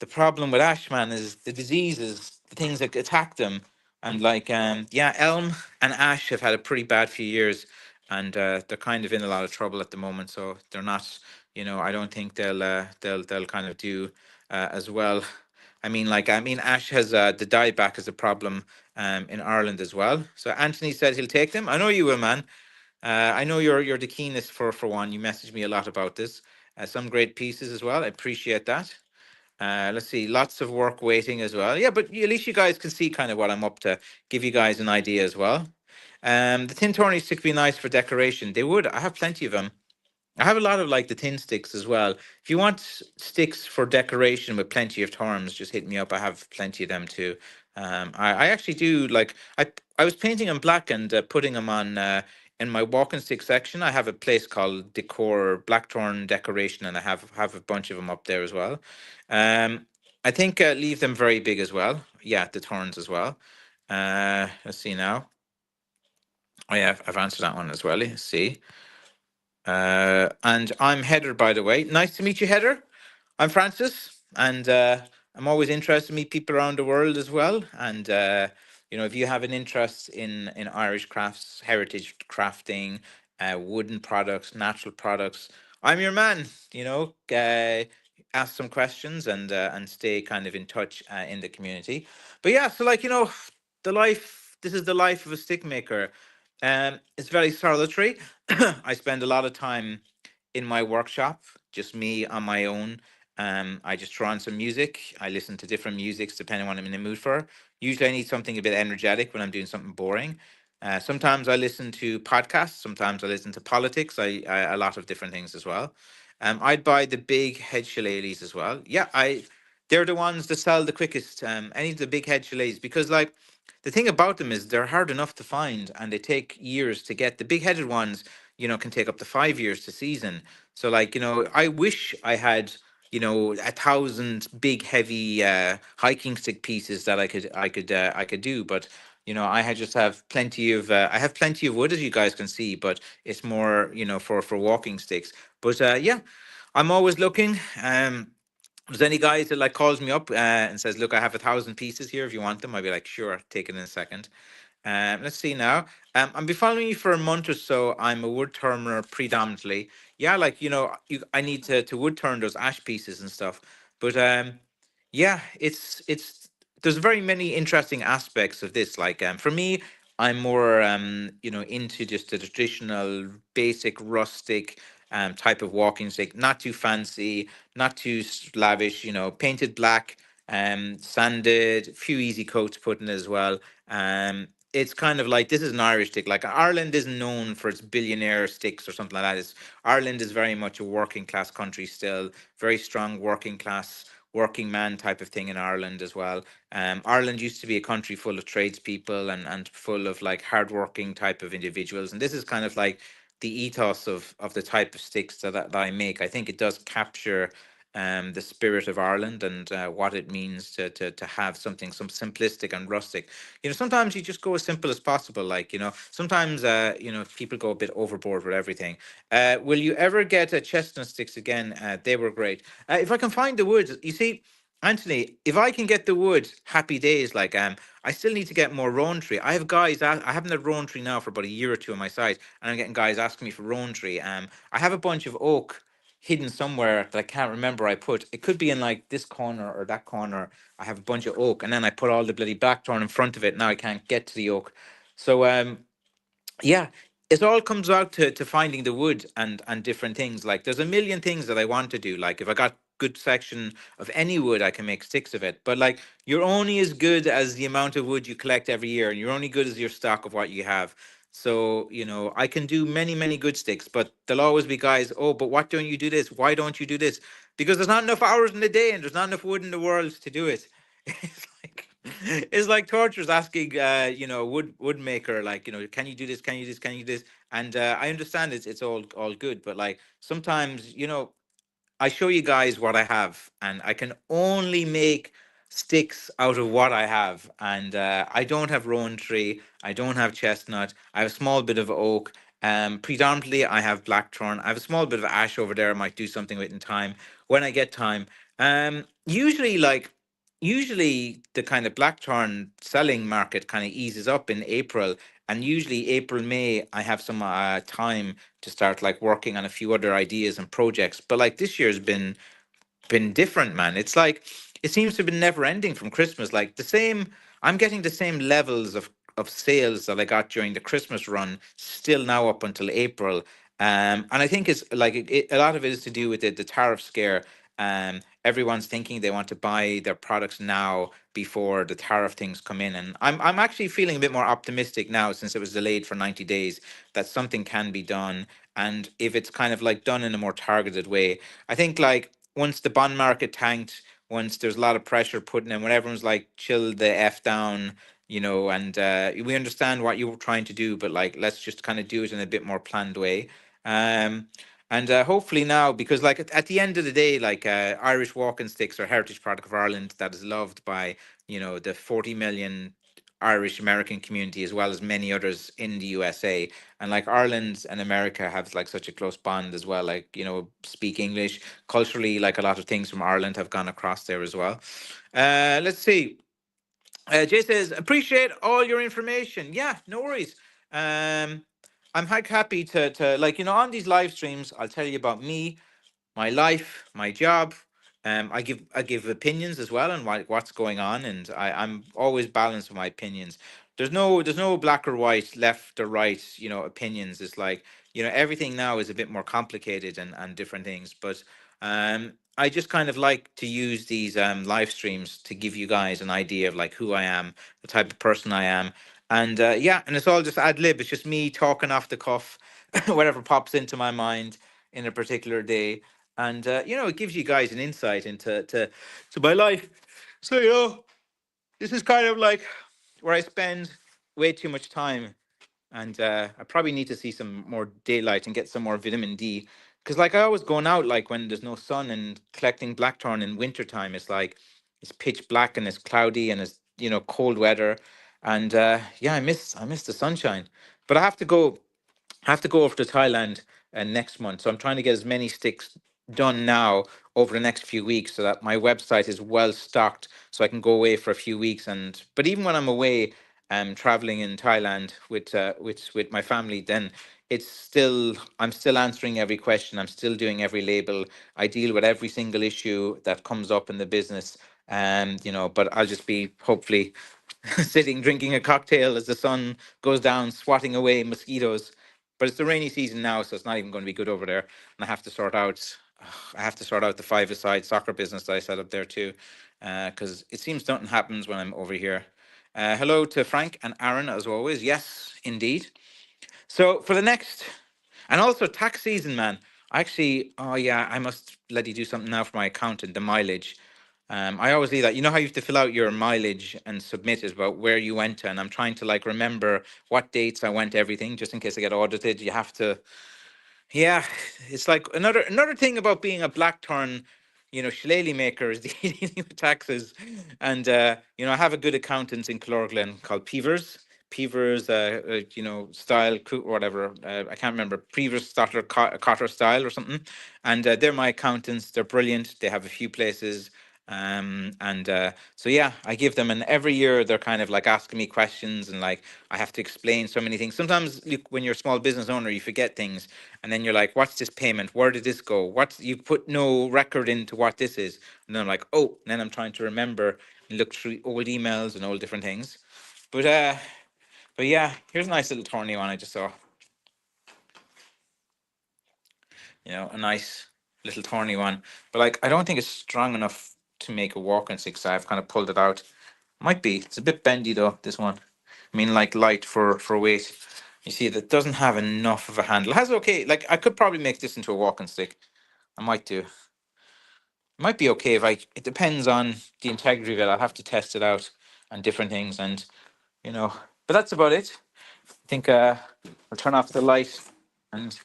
the problem with Ashman is the diseases, the things that attack them. And like yeah, elm and ash have had a pretty bad few years, and they're kind of in a lot of trouble at the moment. So they're not, I don't think they'll kind of do as well. I mean, ash has the dieback as a problem in Ireland as well. So Anthony said he'll take them. I know you will, man. I know you're the keenest for one. You messaged me a lot about this. Some great pieces as well. I appreciate that. Let's see, lots of work waiting as well. Yeah, but at least you guys can see kind of what I'm up to, give you guys an idea as well. The tin tourney stick would be nice for decoration. They would. I have plenty of them. I have a lot of like the tin sticks as well. If you want sticks for decoration with plenty of terms, just hit me up. I have plenty of them too. I actually do like I was painting them black and putting them on in my walking stick section. I have a place called Decor Blackthorn Decoration, and I have a bunch of them up there as well. I think leave them very big as well. Yeah, the thorns as well. Let's see now. Oh yeah, I've answered that one as well. Let's see. And I'm Heather, by the way. Nice to meet you, Heather. I'm Francis, and I'm always interested to meet people around the world as well. And if you have an interest in Irish crafts, heritage crafting, wooden products, natural products, I'm your man. Ask some questions and stay kind of in touch in the community. But yeah, so like the life. This is the life of a stick maker. It's very solitary. I spend a lot of time in my workshop, just me on my own. I just throw on some music. I listen to different musics depending on what I'm in the mood for. Usually, I need something a bit energetic when I'm doing something boring. Sometimes I listen to podcasts. Sometimes I listen to politics. A lot of different things as well. I'd buy the big head shillelaghs as well. Yeah, they're the ones that sell the quickest. Any of the big head shillelaghs, because like the thing about them is they're hard enough to find and they take years to get. The big headed ones, can take up to 5 years to season. So like, I wish I had, 1,000 big heavy hiking stick pieces that I could do, but just have plenty of I have plenty of wood, as you guys can see, but it's more, for walking sticks. But yeah, I'm always looking. There's any guys that like calls me up and says, "Look, I have 1,000 pieces here. If you want them," I'd be like, "Sure, take it in a second." Let's see now. I've been following you for a month or so. I'm a wood turner predominantly. Yeah, like I need to wood turn those ash pieces and stuff. But yeah, it's there's very many interesting aspects of this. Like for me, I'm more into just the traditional, basic, rustic type of walking stick. Not too fancy, not too lavish. Painted black, sanded, few easy coats put in as well. It's kind of like this is an Irish stick. Like Ireland isn't known for its billionaire sticks or something like that. Ireland is very much a working class country still, very strong working class, working man type of thing in Ireland as well. Ireland used to be a country full of tradespeople and full of like hardworking type of individuals, and this is kind of like the ethos of the type of sticks that I make. I think it does capture the spirit of Ireland and what it means to have something some simplistic and rustic. Sometimes you just go as simple as possible. Like sometimes people go a bit overboard with everything. Will you ever get a chestnut sticks again? They were great. If I can find the wood, you see. Anthony, if I can get the wood, happy days. Like I still need to get more rowan tree. I have guys. I haven't had rowan tree now for about a year or two on my site, and I'm getting guys asking me for rowan tree. I have a bunch of oak hidden somewhere that I can't remember. I put it could be in like this corner or that corner. I have a bunch of oak, and then I put all the bloody blackthorn in front of it. Now I can't get to the oak. So yeah, it all comes out to finding the wood and different things. Like there's a million things that I want to do. Like if I got good section of any wood, I can make sticks of it. But like you're only as good as the amount of wood you collect every year, and you're only good as your stock of what you have. So I can do many good sticks, but there'll always be guys. Oh, but what don't you do this? Why don't you do this? Because there's not enough hours in the day, and there's not enough wood in the world to do it. It's like it's like torturers asking woodmaker, like, can you do this, can you do this, can you do this, And I understand it's all good, but like sometimes, I show you guys what I have, and I can only make sticks out of what I have. And I don't have rowan tree, I don't have chestnut, I have a small bit of oak. Predominantly, I have blackthorn. I have a small bit of ash over there. I might do something with in time when I get time. Usually, usually the kind of blackthorn selling market kind of eases up in April, and usually April May I have some time to start like working on a few other ideas and projects. But like this year's been different, man. It's like it seems to have been never ending from Christmas. Like the same, I'm getting the same levels of sales that I got during the Christmas run still now up until April. And I think it's like a lot of it is to do with the tariff scare. Everyone's thinking they want to buy their products now before the tariff things come in, and I'm actually feeling a bit more optimistic now since it was delayed for 90 days that something can be done. And if it's kind of like done in a more targeted way, I think like once the bond market tanked, once there's a lot of pressure put in, when everyone's like, chill the F down, and we understand what you were trying to do, but like, let's just kind of do it in a bit more planned way. Um, and hopefully now, because like at the end of the day, like Irish walking sticks are heritage product of Ireland that is loved by, the 40 million Irish American community as well as many others in the USA. And like Ireland and America have like such a close bond as well. Like, speak English culturally, like a lot of things from Ireland have gone across there as well. Let's see. Jay says, appreciate all your information. Yeah, no worries. Um, I'm happy to like, on these live streams, I'll tell you about me, my life, my job. I give opinions as well on what's going on, and I'm always balanced with my opinions. There's no black or white, left or right. Opinions. It's like everything now is a bit more complicated and different things. But I just kind of like to use these live streams to give you guys an idea of like who I am, the type of person I am, and yeah, and it's all just ad lib. It's just me talking off the cuff, whatever pops into my mind in a particular day, and it gives you guys an insight into my life. So this is kind of like where I spend way too much time, and I probably need to see some more daylight and get some more vitamin D. Because like I always going out like when there's no sun and collecting blackthorn in wintertime, it's like it's pitch black and it's cloudy and it's cold weather, and yeah, I miss the sunshine. But I have to go over to Thailand next month. So I'm trying to get as many sticks done now over the next few weeks so that my website is well stocked so I can go away for a few weeks. And but even when I'm away, traveling in Thailand with my family, then I'm still answering every question. I'm still doing every label. I deal with every single issue that comes up in the business. But I'll just be hopefully sitting drinking a cocktail as the sun goes down, swatting away mosquitoes. But it's the rainy season now, so it's not even going to be good over there. And I have to sort out the five-a-side soccer business that I set up there too, because it seems nothing happens when I'm over here. Hello to Frank and Aaron as always. Yes, indeed. So for the next, and also tax season, man. Oh yeah, I must let you do something now for my accountant, the mileage. I always leave that. You know how you have to fill out your mileage and submit it about where you went to, and I'm trying to like remember what dates I went, everything, just in case I get audited. You have to, yeah, it's like another thing about being a blackthorn, shillelagh maker is dealing with taxes. And I have a good accountant in Clorglen called Peavers. Peavers, style, or whatever. I can't remember. Peavers, Stottler, Cotter style or something. And they're my accountants. They're brilliant. They have a few places. And so yeah, I give them, and every year they're kind of like asking me questions, and like I have to explain so many things. Sometimes when you're a small business owner, you forget things, and then you're like, "What's this payment? Where did this go? What you put no record into what this is?" And then I'm like, "Oh," and then I'm trying to remember and look through old emails and old different things. But yeah, here's a nice little thorny one I just saw. A nice little thorny one. But like, I don't think it's strong enough to make a walking stick, so I've kind of pulled it out. Might be. It's a bit bendy though, this one. I mean, like light for weight. You see, that doesn't have enough of a handle. It has okay. Like, I could probably make this into a walking stick. I might do. It might be okay if I. It depends on the integrity of it. I'll have to test it out and different things, and you know. But that's about it. I think I'll turn off the light and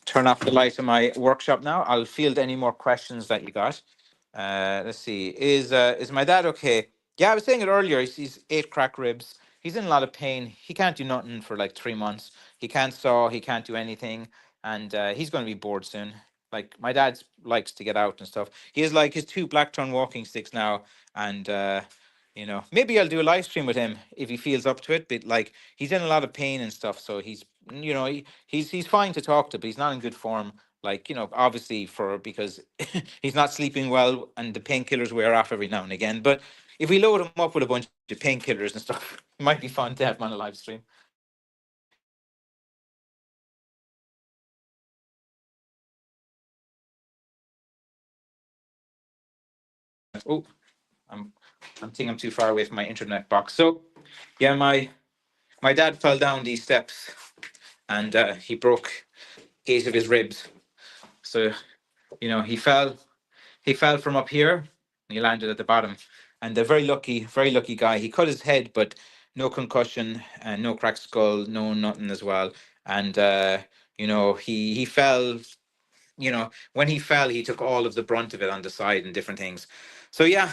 turn off the light in my workshop now. I'll field any more questions that you got. Let's see. Is my dad okay? Yeah, I was saying it earlier. He's eight crack ribs. He's in a lot of pain. He can't do nothing for like 3 months. He can't saw. He can't do anything, and he's going to be bored soon. Like my dad likes to get out and stuff. He has like his two Blackturn walking sticks now, and maybe I'll do a live stream with him if he feels up to it. But like he's in a lot of pain and stuff, so he's fine to talk to, but he's not in good form. Like obviously because he's not sleeping well, and the painkillers wear off every now and again. But if we load him up with a bunch of painkillers and stuff, it might be fun to have him on a live stream. Oh, I'm I'm thinking I'm too far away from my internet box. So yeah, my dad fell down these steps and he broke 8 of his ribs. So he fell from up here and he landed at the bottom. And a very lucky guy. He cut his head, but no concussion and no cracked skull, no nothing as well. And he fell. When he fell, he took all of the brunt of it on the side and different things. So yeah,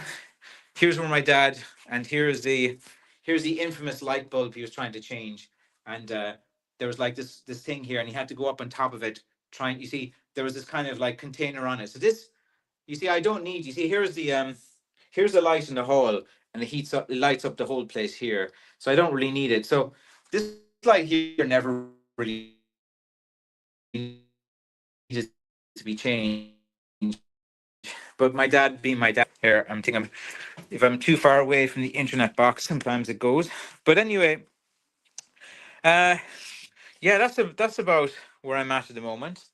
here's where my dad, and here's the infamous light bulb he was trying to change. And there was like this thing here, and he had to go up on top of it. Trying, you see, there was this kind of like container on it. So this, you see, I don't need. You see, here's the light in the hall, and it lights up the whole place here. So I don't really need it. So this light here never really needed to be changed. But my dad, being my dad, here, I'm thinking, if I'm too far away from the internet box, sometimes it goes. But anyway, uh, yeah, that's about where I'm at the moment.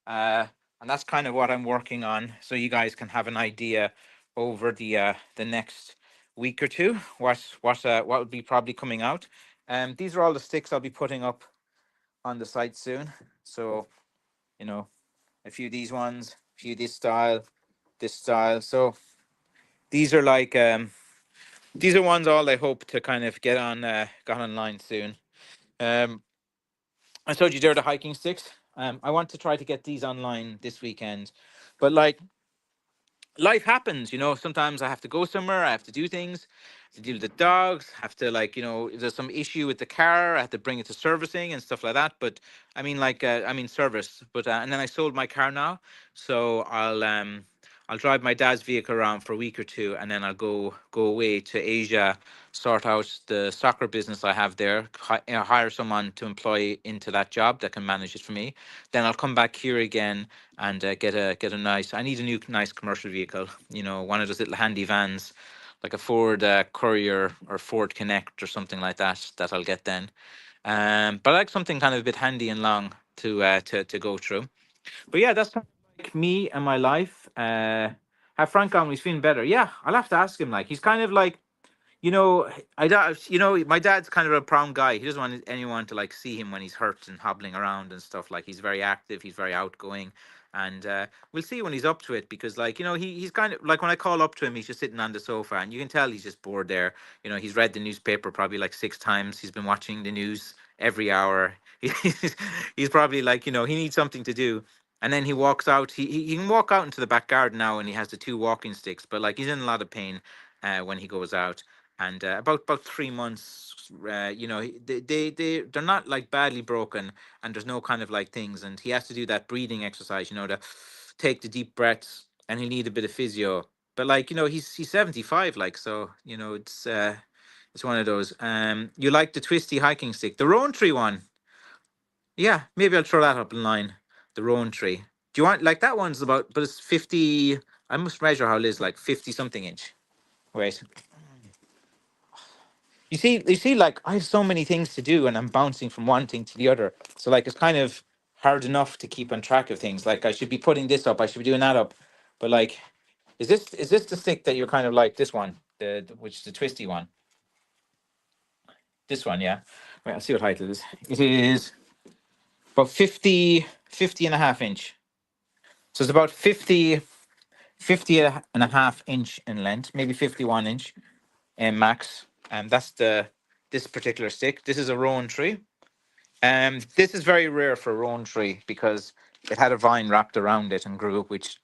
And that's kind of what I'm working on, so you guys can have an idea over the next week or two what would be probably coming out. These are all the sticks I'll be putting up on the site soon. So you know, a few of these ones, a few this style, this style. So these are like these are ones all I hope to kind of got online soon. Um, I told you they're the hiking sticks. I want to try to get these online this weekend, but like life happens, sometimes I have to go somewhere, I have to do things, to deal with the dogs, have to like, if there's some issue with the car, I have to bring it to servicing and stuff like that. But I mean service. But and then I sold my car now, so I'll drive my dad's vehicle around for a week or two, and then I'll go away to Asia, sort out the soccer business I have there, hire someone to employ into that job that can manage it for me. Then I'll come back here again and get a nice. I need a new nice commercial vehicle. One of those little handy vans, like a Ford Courier or Ford Connect or something like that. That I'll get then. But I like something kind of a bit handy and long to go through. But yeah, that's kind of like me and my life. Have Frank on? He's feeling better. Yeah, I'll have to ask him. Like he's kind of like I don't, my dad's kind of a proud guy. He doesn't want anyone to like see him when he's hurt and hobbling around and stuff. Like he's very active, he's very outgoing, and we'll see when he's up to it. Because like he's kind of like when I call up to him, he's just sitting on the sofa, and you can tell he's just bored there. He's read the newspaper probably like 6 times. He's been watching the news every hour. He's probably like he needs something to do. And then he walks out. He can walk out into the back garden now, and he has the two walking sticks. But like he's in a lot of pain when he goes out. And about 3 months, they're not like badly broken, and there's no kind of like things. And he has to do that breathing exercise, to take the deep breaths, and he'll need a bit of physio. But like he's 75, like so it's one of those. You like the twisty hiking stick, the Rowan tree one? Yeah, maybe I'll throw that up in line. The Rowan tree. Do you want like that one's about? But it's 50. I must measure how it is, like 50 something inch. Wait. You see, like I have so many things to do, and I'm bouncing from one thing to the other. So like it's kind of hard enough to keep on track of things. Like I should be putting this up, I should be doing that up, but like, is this the stick that you're kind of like this one, which is the twisty one? This one, yeah. Wait, I'll see what height it is. It is about 50 and a half inch. So it's about 50 and a half inch in length, maybe 51 inch in max. And that's this particular stick. This is a rowan tree. This is very rare for a rowan tree because it had a vine wrapped around it and grew, which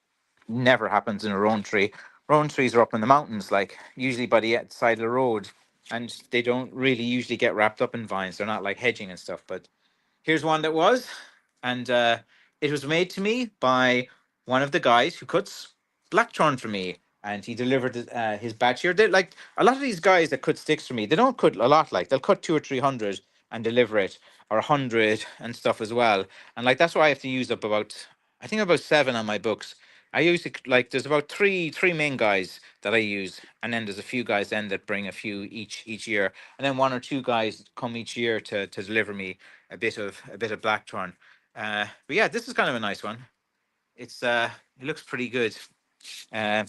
never happens in a rowan tree. Rowan trees are up in the mountains, like usually by the side of the road, and they don't really usually get wrapped up in vines. They're not like hedging and stuff. But here's one that was, and it was made to me by one of the guys who cuts blackthorn for me, and he delivered his batch here. They like a lot of these guys that cut sticks for me. They don't cut a lot. Like they'll cut 200 or 300 and deliver it, or 100 and stuff as well. And like that's why I have to use up about, I think about seven on my books. I use it like there's about three main guys that I use, and then there's a few guys then that bring a few each year, and then one or two guys come each year to deliver me a bit of blackthorn. But yeah, this is kind of a nice one. It looks pretty good. Uh,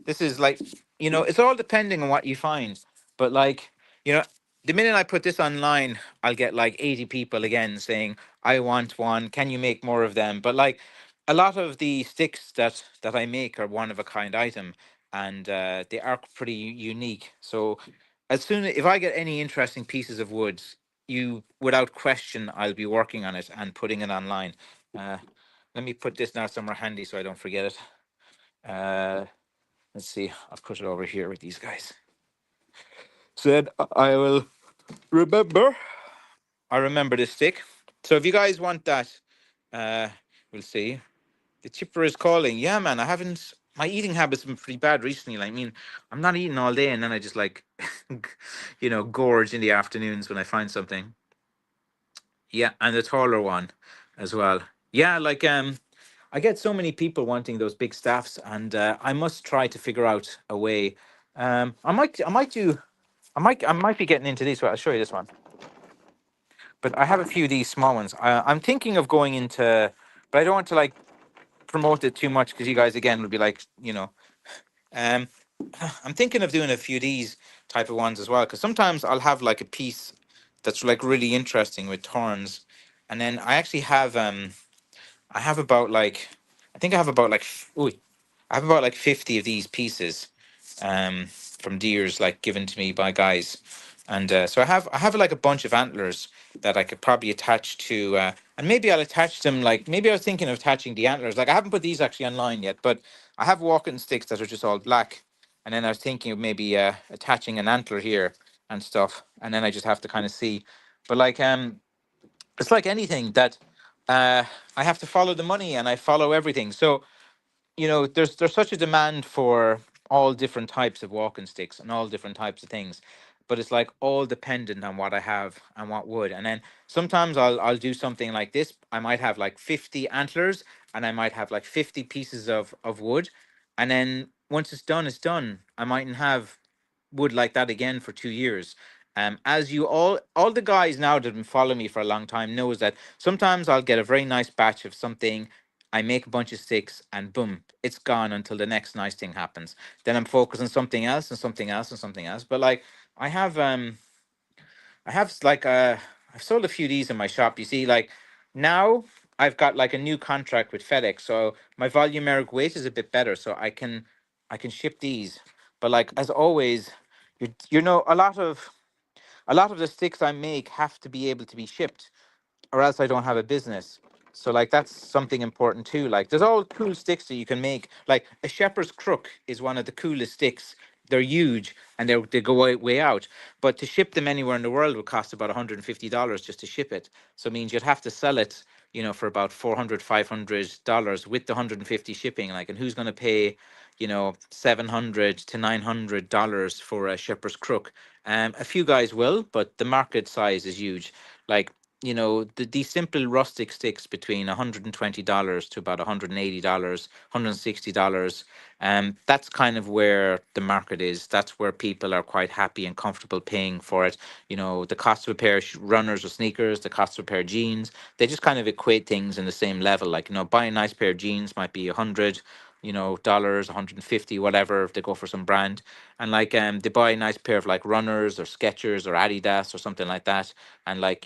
this is like, it's all depending on what you find. But like, you know, the minute I put this online, I'll get like 80 people again saying, I want one. Can you make more of them? But like a lot of the sticks that I make are one of a kind item, and they are pretty unique. So if I get any interesting pieces of wood, without question, I'll be working on it and putting it online. Uh, Let me put this now somewhere handy so I don't forget it. Uh, let's see. I'll put it over here with these guys. So that I will remember. I remember this stick. So if you guys want that, uh, we'll see. The chipper is calling. Yeah, man. I haven't. My eating habits have been pretty bad recently. Like, I mean, I'm not eating all day, and then I just like, gorge in the afternoons when I find something. Yeah, and the taller one as well. Yeah, like I get so many people wanting those big staffs, and I must try to figure out a way. I might be getting into these. Well, I'll show you this one. But I have a few of these small ones. I'm thinking of going into, but I don't want to like promote it too much because you guys again will be like, um, I'm thinking of doing a few of these type of ones as well because sometimes I'll have like a piece that's like really interesting with thorns, and then I have about like, I think I have about like, I have about like 50 of these pieces, from deers like given to me by guys, and so I have like a bunch of antlers that I could probably attach to, and maybe I'll attach them like maybe I was thinking of attaching the antlers. Like I haven't put these actually online yet, but I have walking sticks that are just all black, and then I was thinking of maybe attaching an antler here and stuff, and then I just have to kind of see, but like it's like anything that uh, I have to follow the money and I follow everything. So there's such a demand for all different types of walking sticks and all different types of things, but it's like all dependent on what I have and what wood. And then sometimes I'll do something like this. I might have like 50 antlers, and I might have like 50 pieces of wood, and then once it's done, it's done. I mightn't have would like that again for 2 years. As you all the guys now that have been following me for a long time knows that sometimes I'll get a very nice batch of something. I make a bunch of sticks and boom, it's gone until the next nice thing happens. Then I'm focused on something else and something else and something else. But like I have I have like I've sold a few of these in my shop. You see, like now I've got like a new contract with FedEx, so my volumeric weight is a bit better, so I can ship these. But like as always, a lot of the sticks I make have to be able to be shipped, or else I don't have a business. So like that's something important too. Like there's all cool sticks that you can make. Like a shepherd's crook is one of the coolest sticks. They're huge and they go way out. But to ship them anywhere in the world would cost about $150 just to ship it. So it means you'd have to sell it, for about 400, $500 with the 150 shipping. Like, and who's going to pay, $700 to $900 for a shepherd's crook? A few guys will, but the market size is huge. Like these simple rustic sticks between $120 to about $180, $160. That's kind of where the market is. That's where people are quite happy and comfortable paying for it. The cost of a pair of runners or sneakers, the cost of a pair of jeans, they just kind of equate things in the same level. Like, buying a nice pair of jeans might be 100, dollars, 150, whatever, if they go for some brand. And like they buy a nice pair of like runners or Skechers or Adidas or something like that. And like,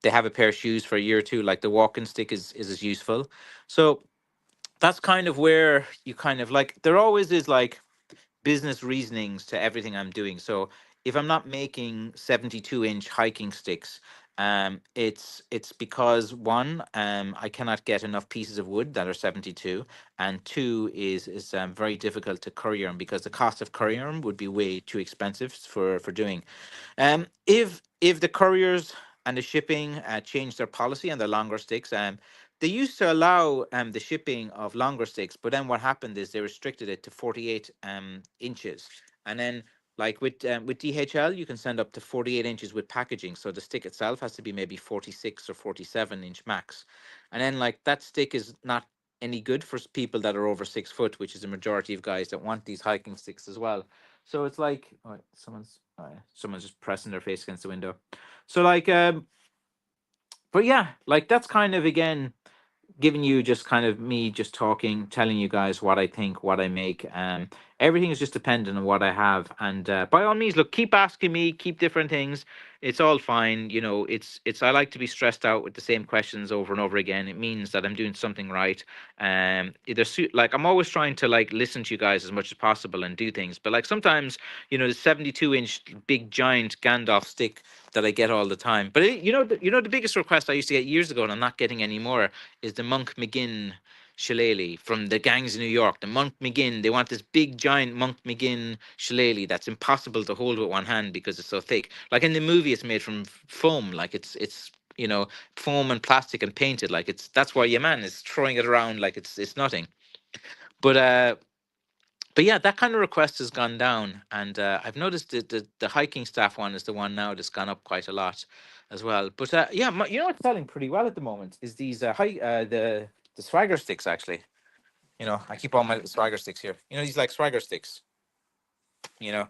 they have a pair of shoes for a year or two, like the walking stick is as useful. So that's kind of where you kind of like, there always is like business reasonings to everything I'm doing. So if I'm not making 72-inch hiking sticks, it's because one, I cannot get enough pieces of wood that are 72, and two is very difficult to courier them because the cost of courier them would be way too expensive for doing. If the couriers and the shipping changed their policy and the longer sticks, they used to allow the shipping of longer sticks, but then what happened is they restricted it to 48 inches, and then like with DHL, you can send up to 48 inches with packaging, so the stick itself has to be maybe 46 or 47-inch max, and then like that stick is not any good for people that are over 6 foot, which is the majority of guys that want these hiking sticks as well. So it's like, oh, someone's just pressing their face against the window. So like, but yeah, like that's kind of again giving you just kind of me just talking, telling you guys what I think, what I make. Everything is just dependent on what I have. And by all means, look, keep asking me, keep different things. It's all fine. You know, it's I like to be stressed out with the same questions over and over again. It means that I'm doing something right. Like I'm always trying to like listen to you guys as much as possible and do things. But like sometimes, you know, the 72-inch big giant Gandalf stick that I get all the time. But the biggest request I used to get years ago, and I'm not getting anymore, is the Monk McGinn shillelagh from the gangs in New York. The Monk McGinn, they want this big giant Monk McGinn shillelagh that's impossible to hold with one hand because it's so thick. Like in the movie, it's made from foam. Like it's foam and plastic and painted. Like that's why your man is throwing it around like it's nothing. But yeah, that kind of request has gone down, and I've noticed that the hiking staff one is the one now that's gone up quite a lot, as well. But yeah, what's selling pretty well at the moment is these the swagger sticks actually. I keep all my swagger sticks here. These like swagger sticks. You know,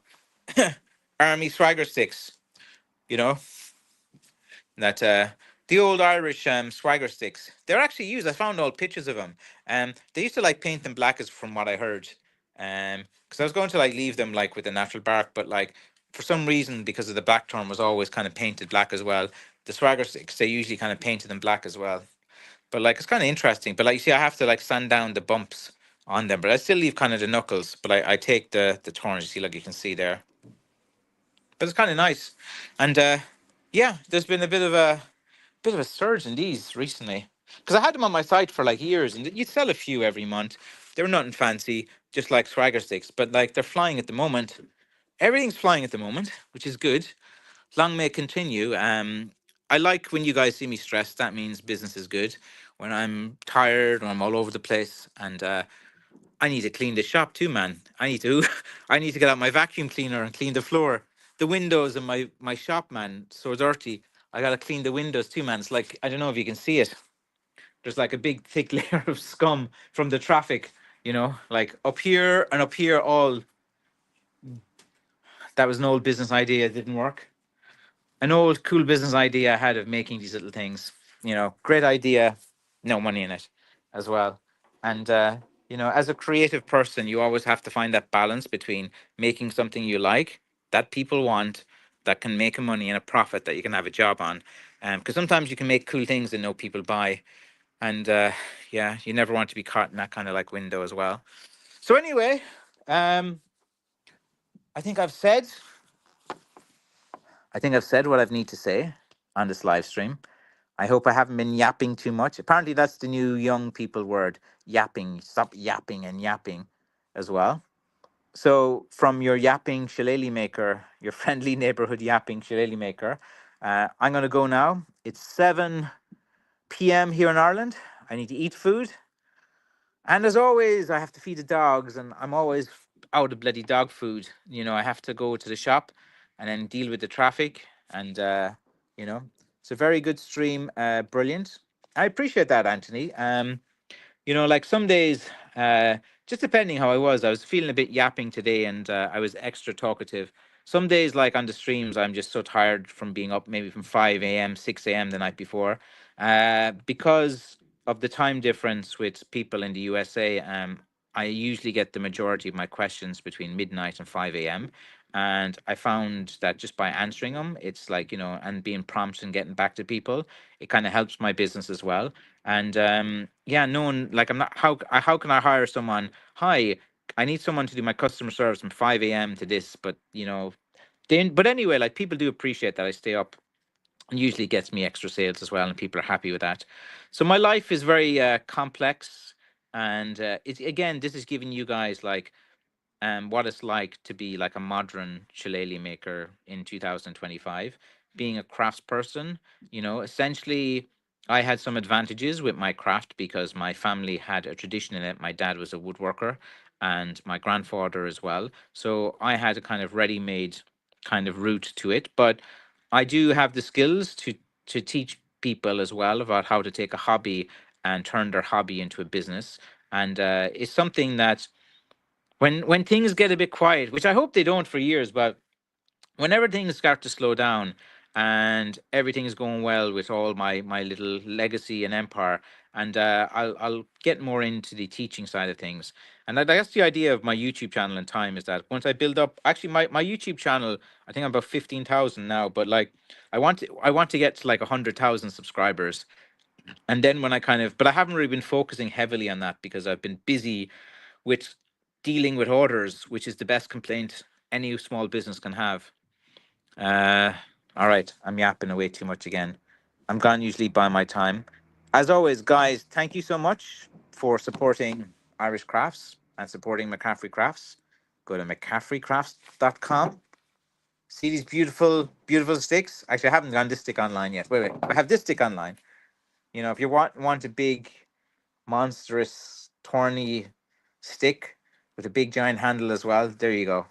army swagger sticks. You know, that the old Irish swagger sticks. They're actually used. I found old pictures of them. They used to like paint them black, as from what I heard. Because I was going to like leave them like with the natural bark, but like for some reason, because of the black tone was always kind of painted black as well. The swagger sticks, they usually kind of painted them black as well. But like it's kind of interesting. But like you see, I have to like sand down the bumps on them, but I still leave kind of the knuckles. But I take the thorns. You see, like you can see there. But it's kind of nice, and yeah, there's been a bit of a surge in these recently because I had them on my site for like years, and you'd sell a few every month. They were nothing fancy, just like swagger sticks, but like they're flying at the moment. Everything's flying at the moment, which is good. Long may it continue. I like when you guys see me stressed. That means business is good. When I'm tired or I'm all over the place, and I need to clean the shop too, man. I need to, I need to get out my vacuum cleaner and clean the floor, the windows in my shop, man. So dirty. I gotta clean the windows too, man. It's like I don't know if you can see it. There's like a big thick layer of scum from the traffic. Like up here and up here. All that was an old business idea. It didn't work. An old cool business idea I had of making these little things. Great idea, no money in it, as well. And as a creative person, you always have to find that balance between making something you like, that people want, that can make a money and a profit that you can have a job on. Because sometimes you can make cool things that no people buy, and yeah, you never want to be caught in that kind of like window as well. So anyway, um, I think I've said I think I've said what I need to say on this live stream. I hope I haven't been yapping too much. Apparently, that's the new young people word, yapping. Stop yapping and yapping as well. So, from your yapping shillelagh maker, your friendly neighborhood yapping shillelagh maker, I'm going to go now. It's 7 p.m. here in Ireland. I need to eat food. And as always, I have to feed the dogs, and I'm always out of bloody dog food. I have to go to the shop and then deal with the traffic. And, it's a very good stream. Brilliant. I appreciate that, Anthony. Like some days, just depending how I was feeling a bit yapping today, and I was extra talkative. Some days, like on the streams, I'm just so tired from being up maybe from 5 a.m., 6 a.m. the night before. Because of the time difference with people in the USA, I usually get the majority of my questions between midnight and 5 a.m. And I found that just by answering them, it's like, and being prompt and getting back to people, it kind of helps my business as well. And yeah, no one like I'm not how can I hire someone? Hi, I need someone to do my customer service from 5 a.m. to this, but but anyway, like people do appreciate that I stay up, and usually gets me extra sales as well, and people are happy with that. So my life is very complex, and it's again, this is giving you guys like what it's like to be like a modern shillelagh maker in 2025, being a craftsperson. Essentially, I had some advantages with my craft because my family had a tradition in it. My dad was a woodworker, and my grandfather as well. So I had a kind of ready-made kind of route to it. But I do have the skills to teach people as well about how to take a hobby and turn their hobby into a business. And it's something that when things get a bit quiet, which I hope they don't for years, but whenever things start to slow down and everything is going well with all my little legacy and empire, and I'll get more into the teaching side of things. And that's the idea of my YouTube channel in time, is that once I build up, actually my YouTube channel, I think I'm about 15,000 now, but like I want to get to like 100,000 subscribers. And then when I kind of, but I haven't really been focusing heavily on that because I've been busy with dealing with orders, which is the best complaint any small business can have. Uh, all right, I'm yapping away too much again. I'm gone usually by my time. As always, guys, thank you so much for supporting Irish Crafts and supporting McCaffrey Crafts. Go to McCaffreycrafts.com. See these beautiful, beautiful sticks? Actually, I haven't gone this stick online yet. Wait. I have this stick online. If you want a big, monstrous, thorny stick with a big giant handle as well, there you go.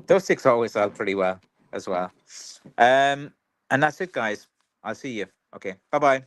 Those sticks always sell pretty well as well. And that's it, guys. I'll see you. Okay. Bye bye.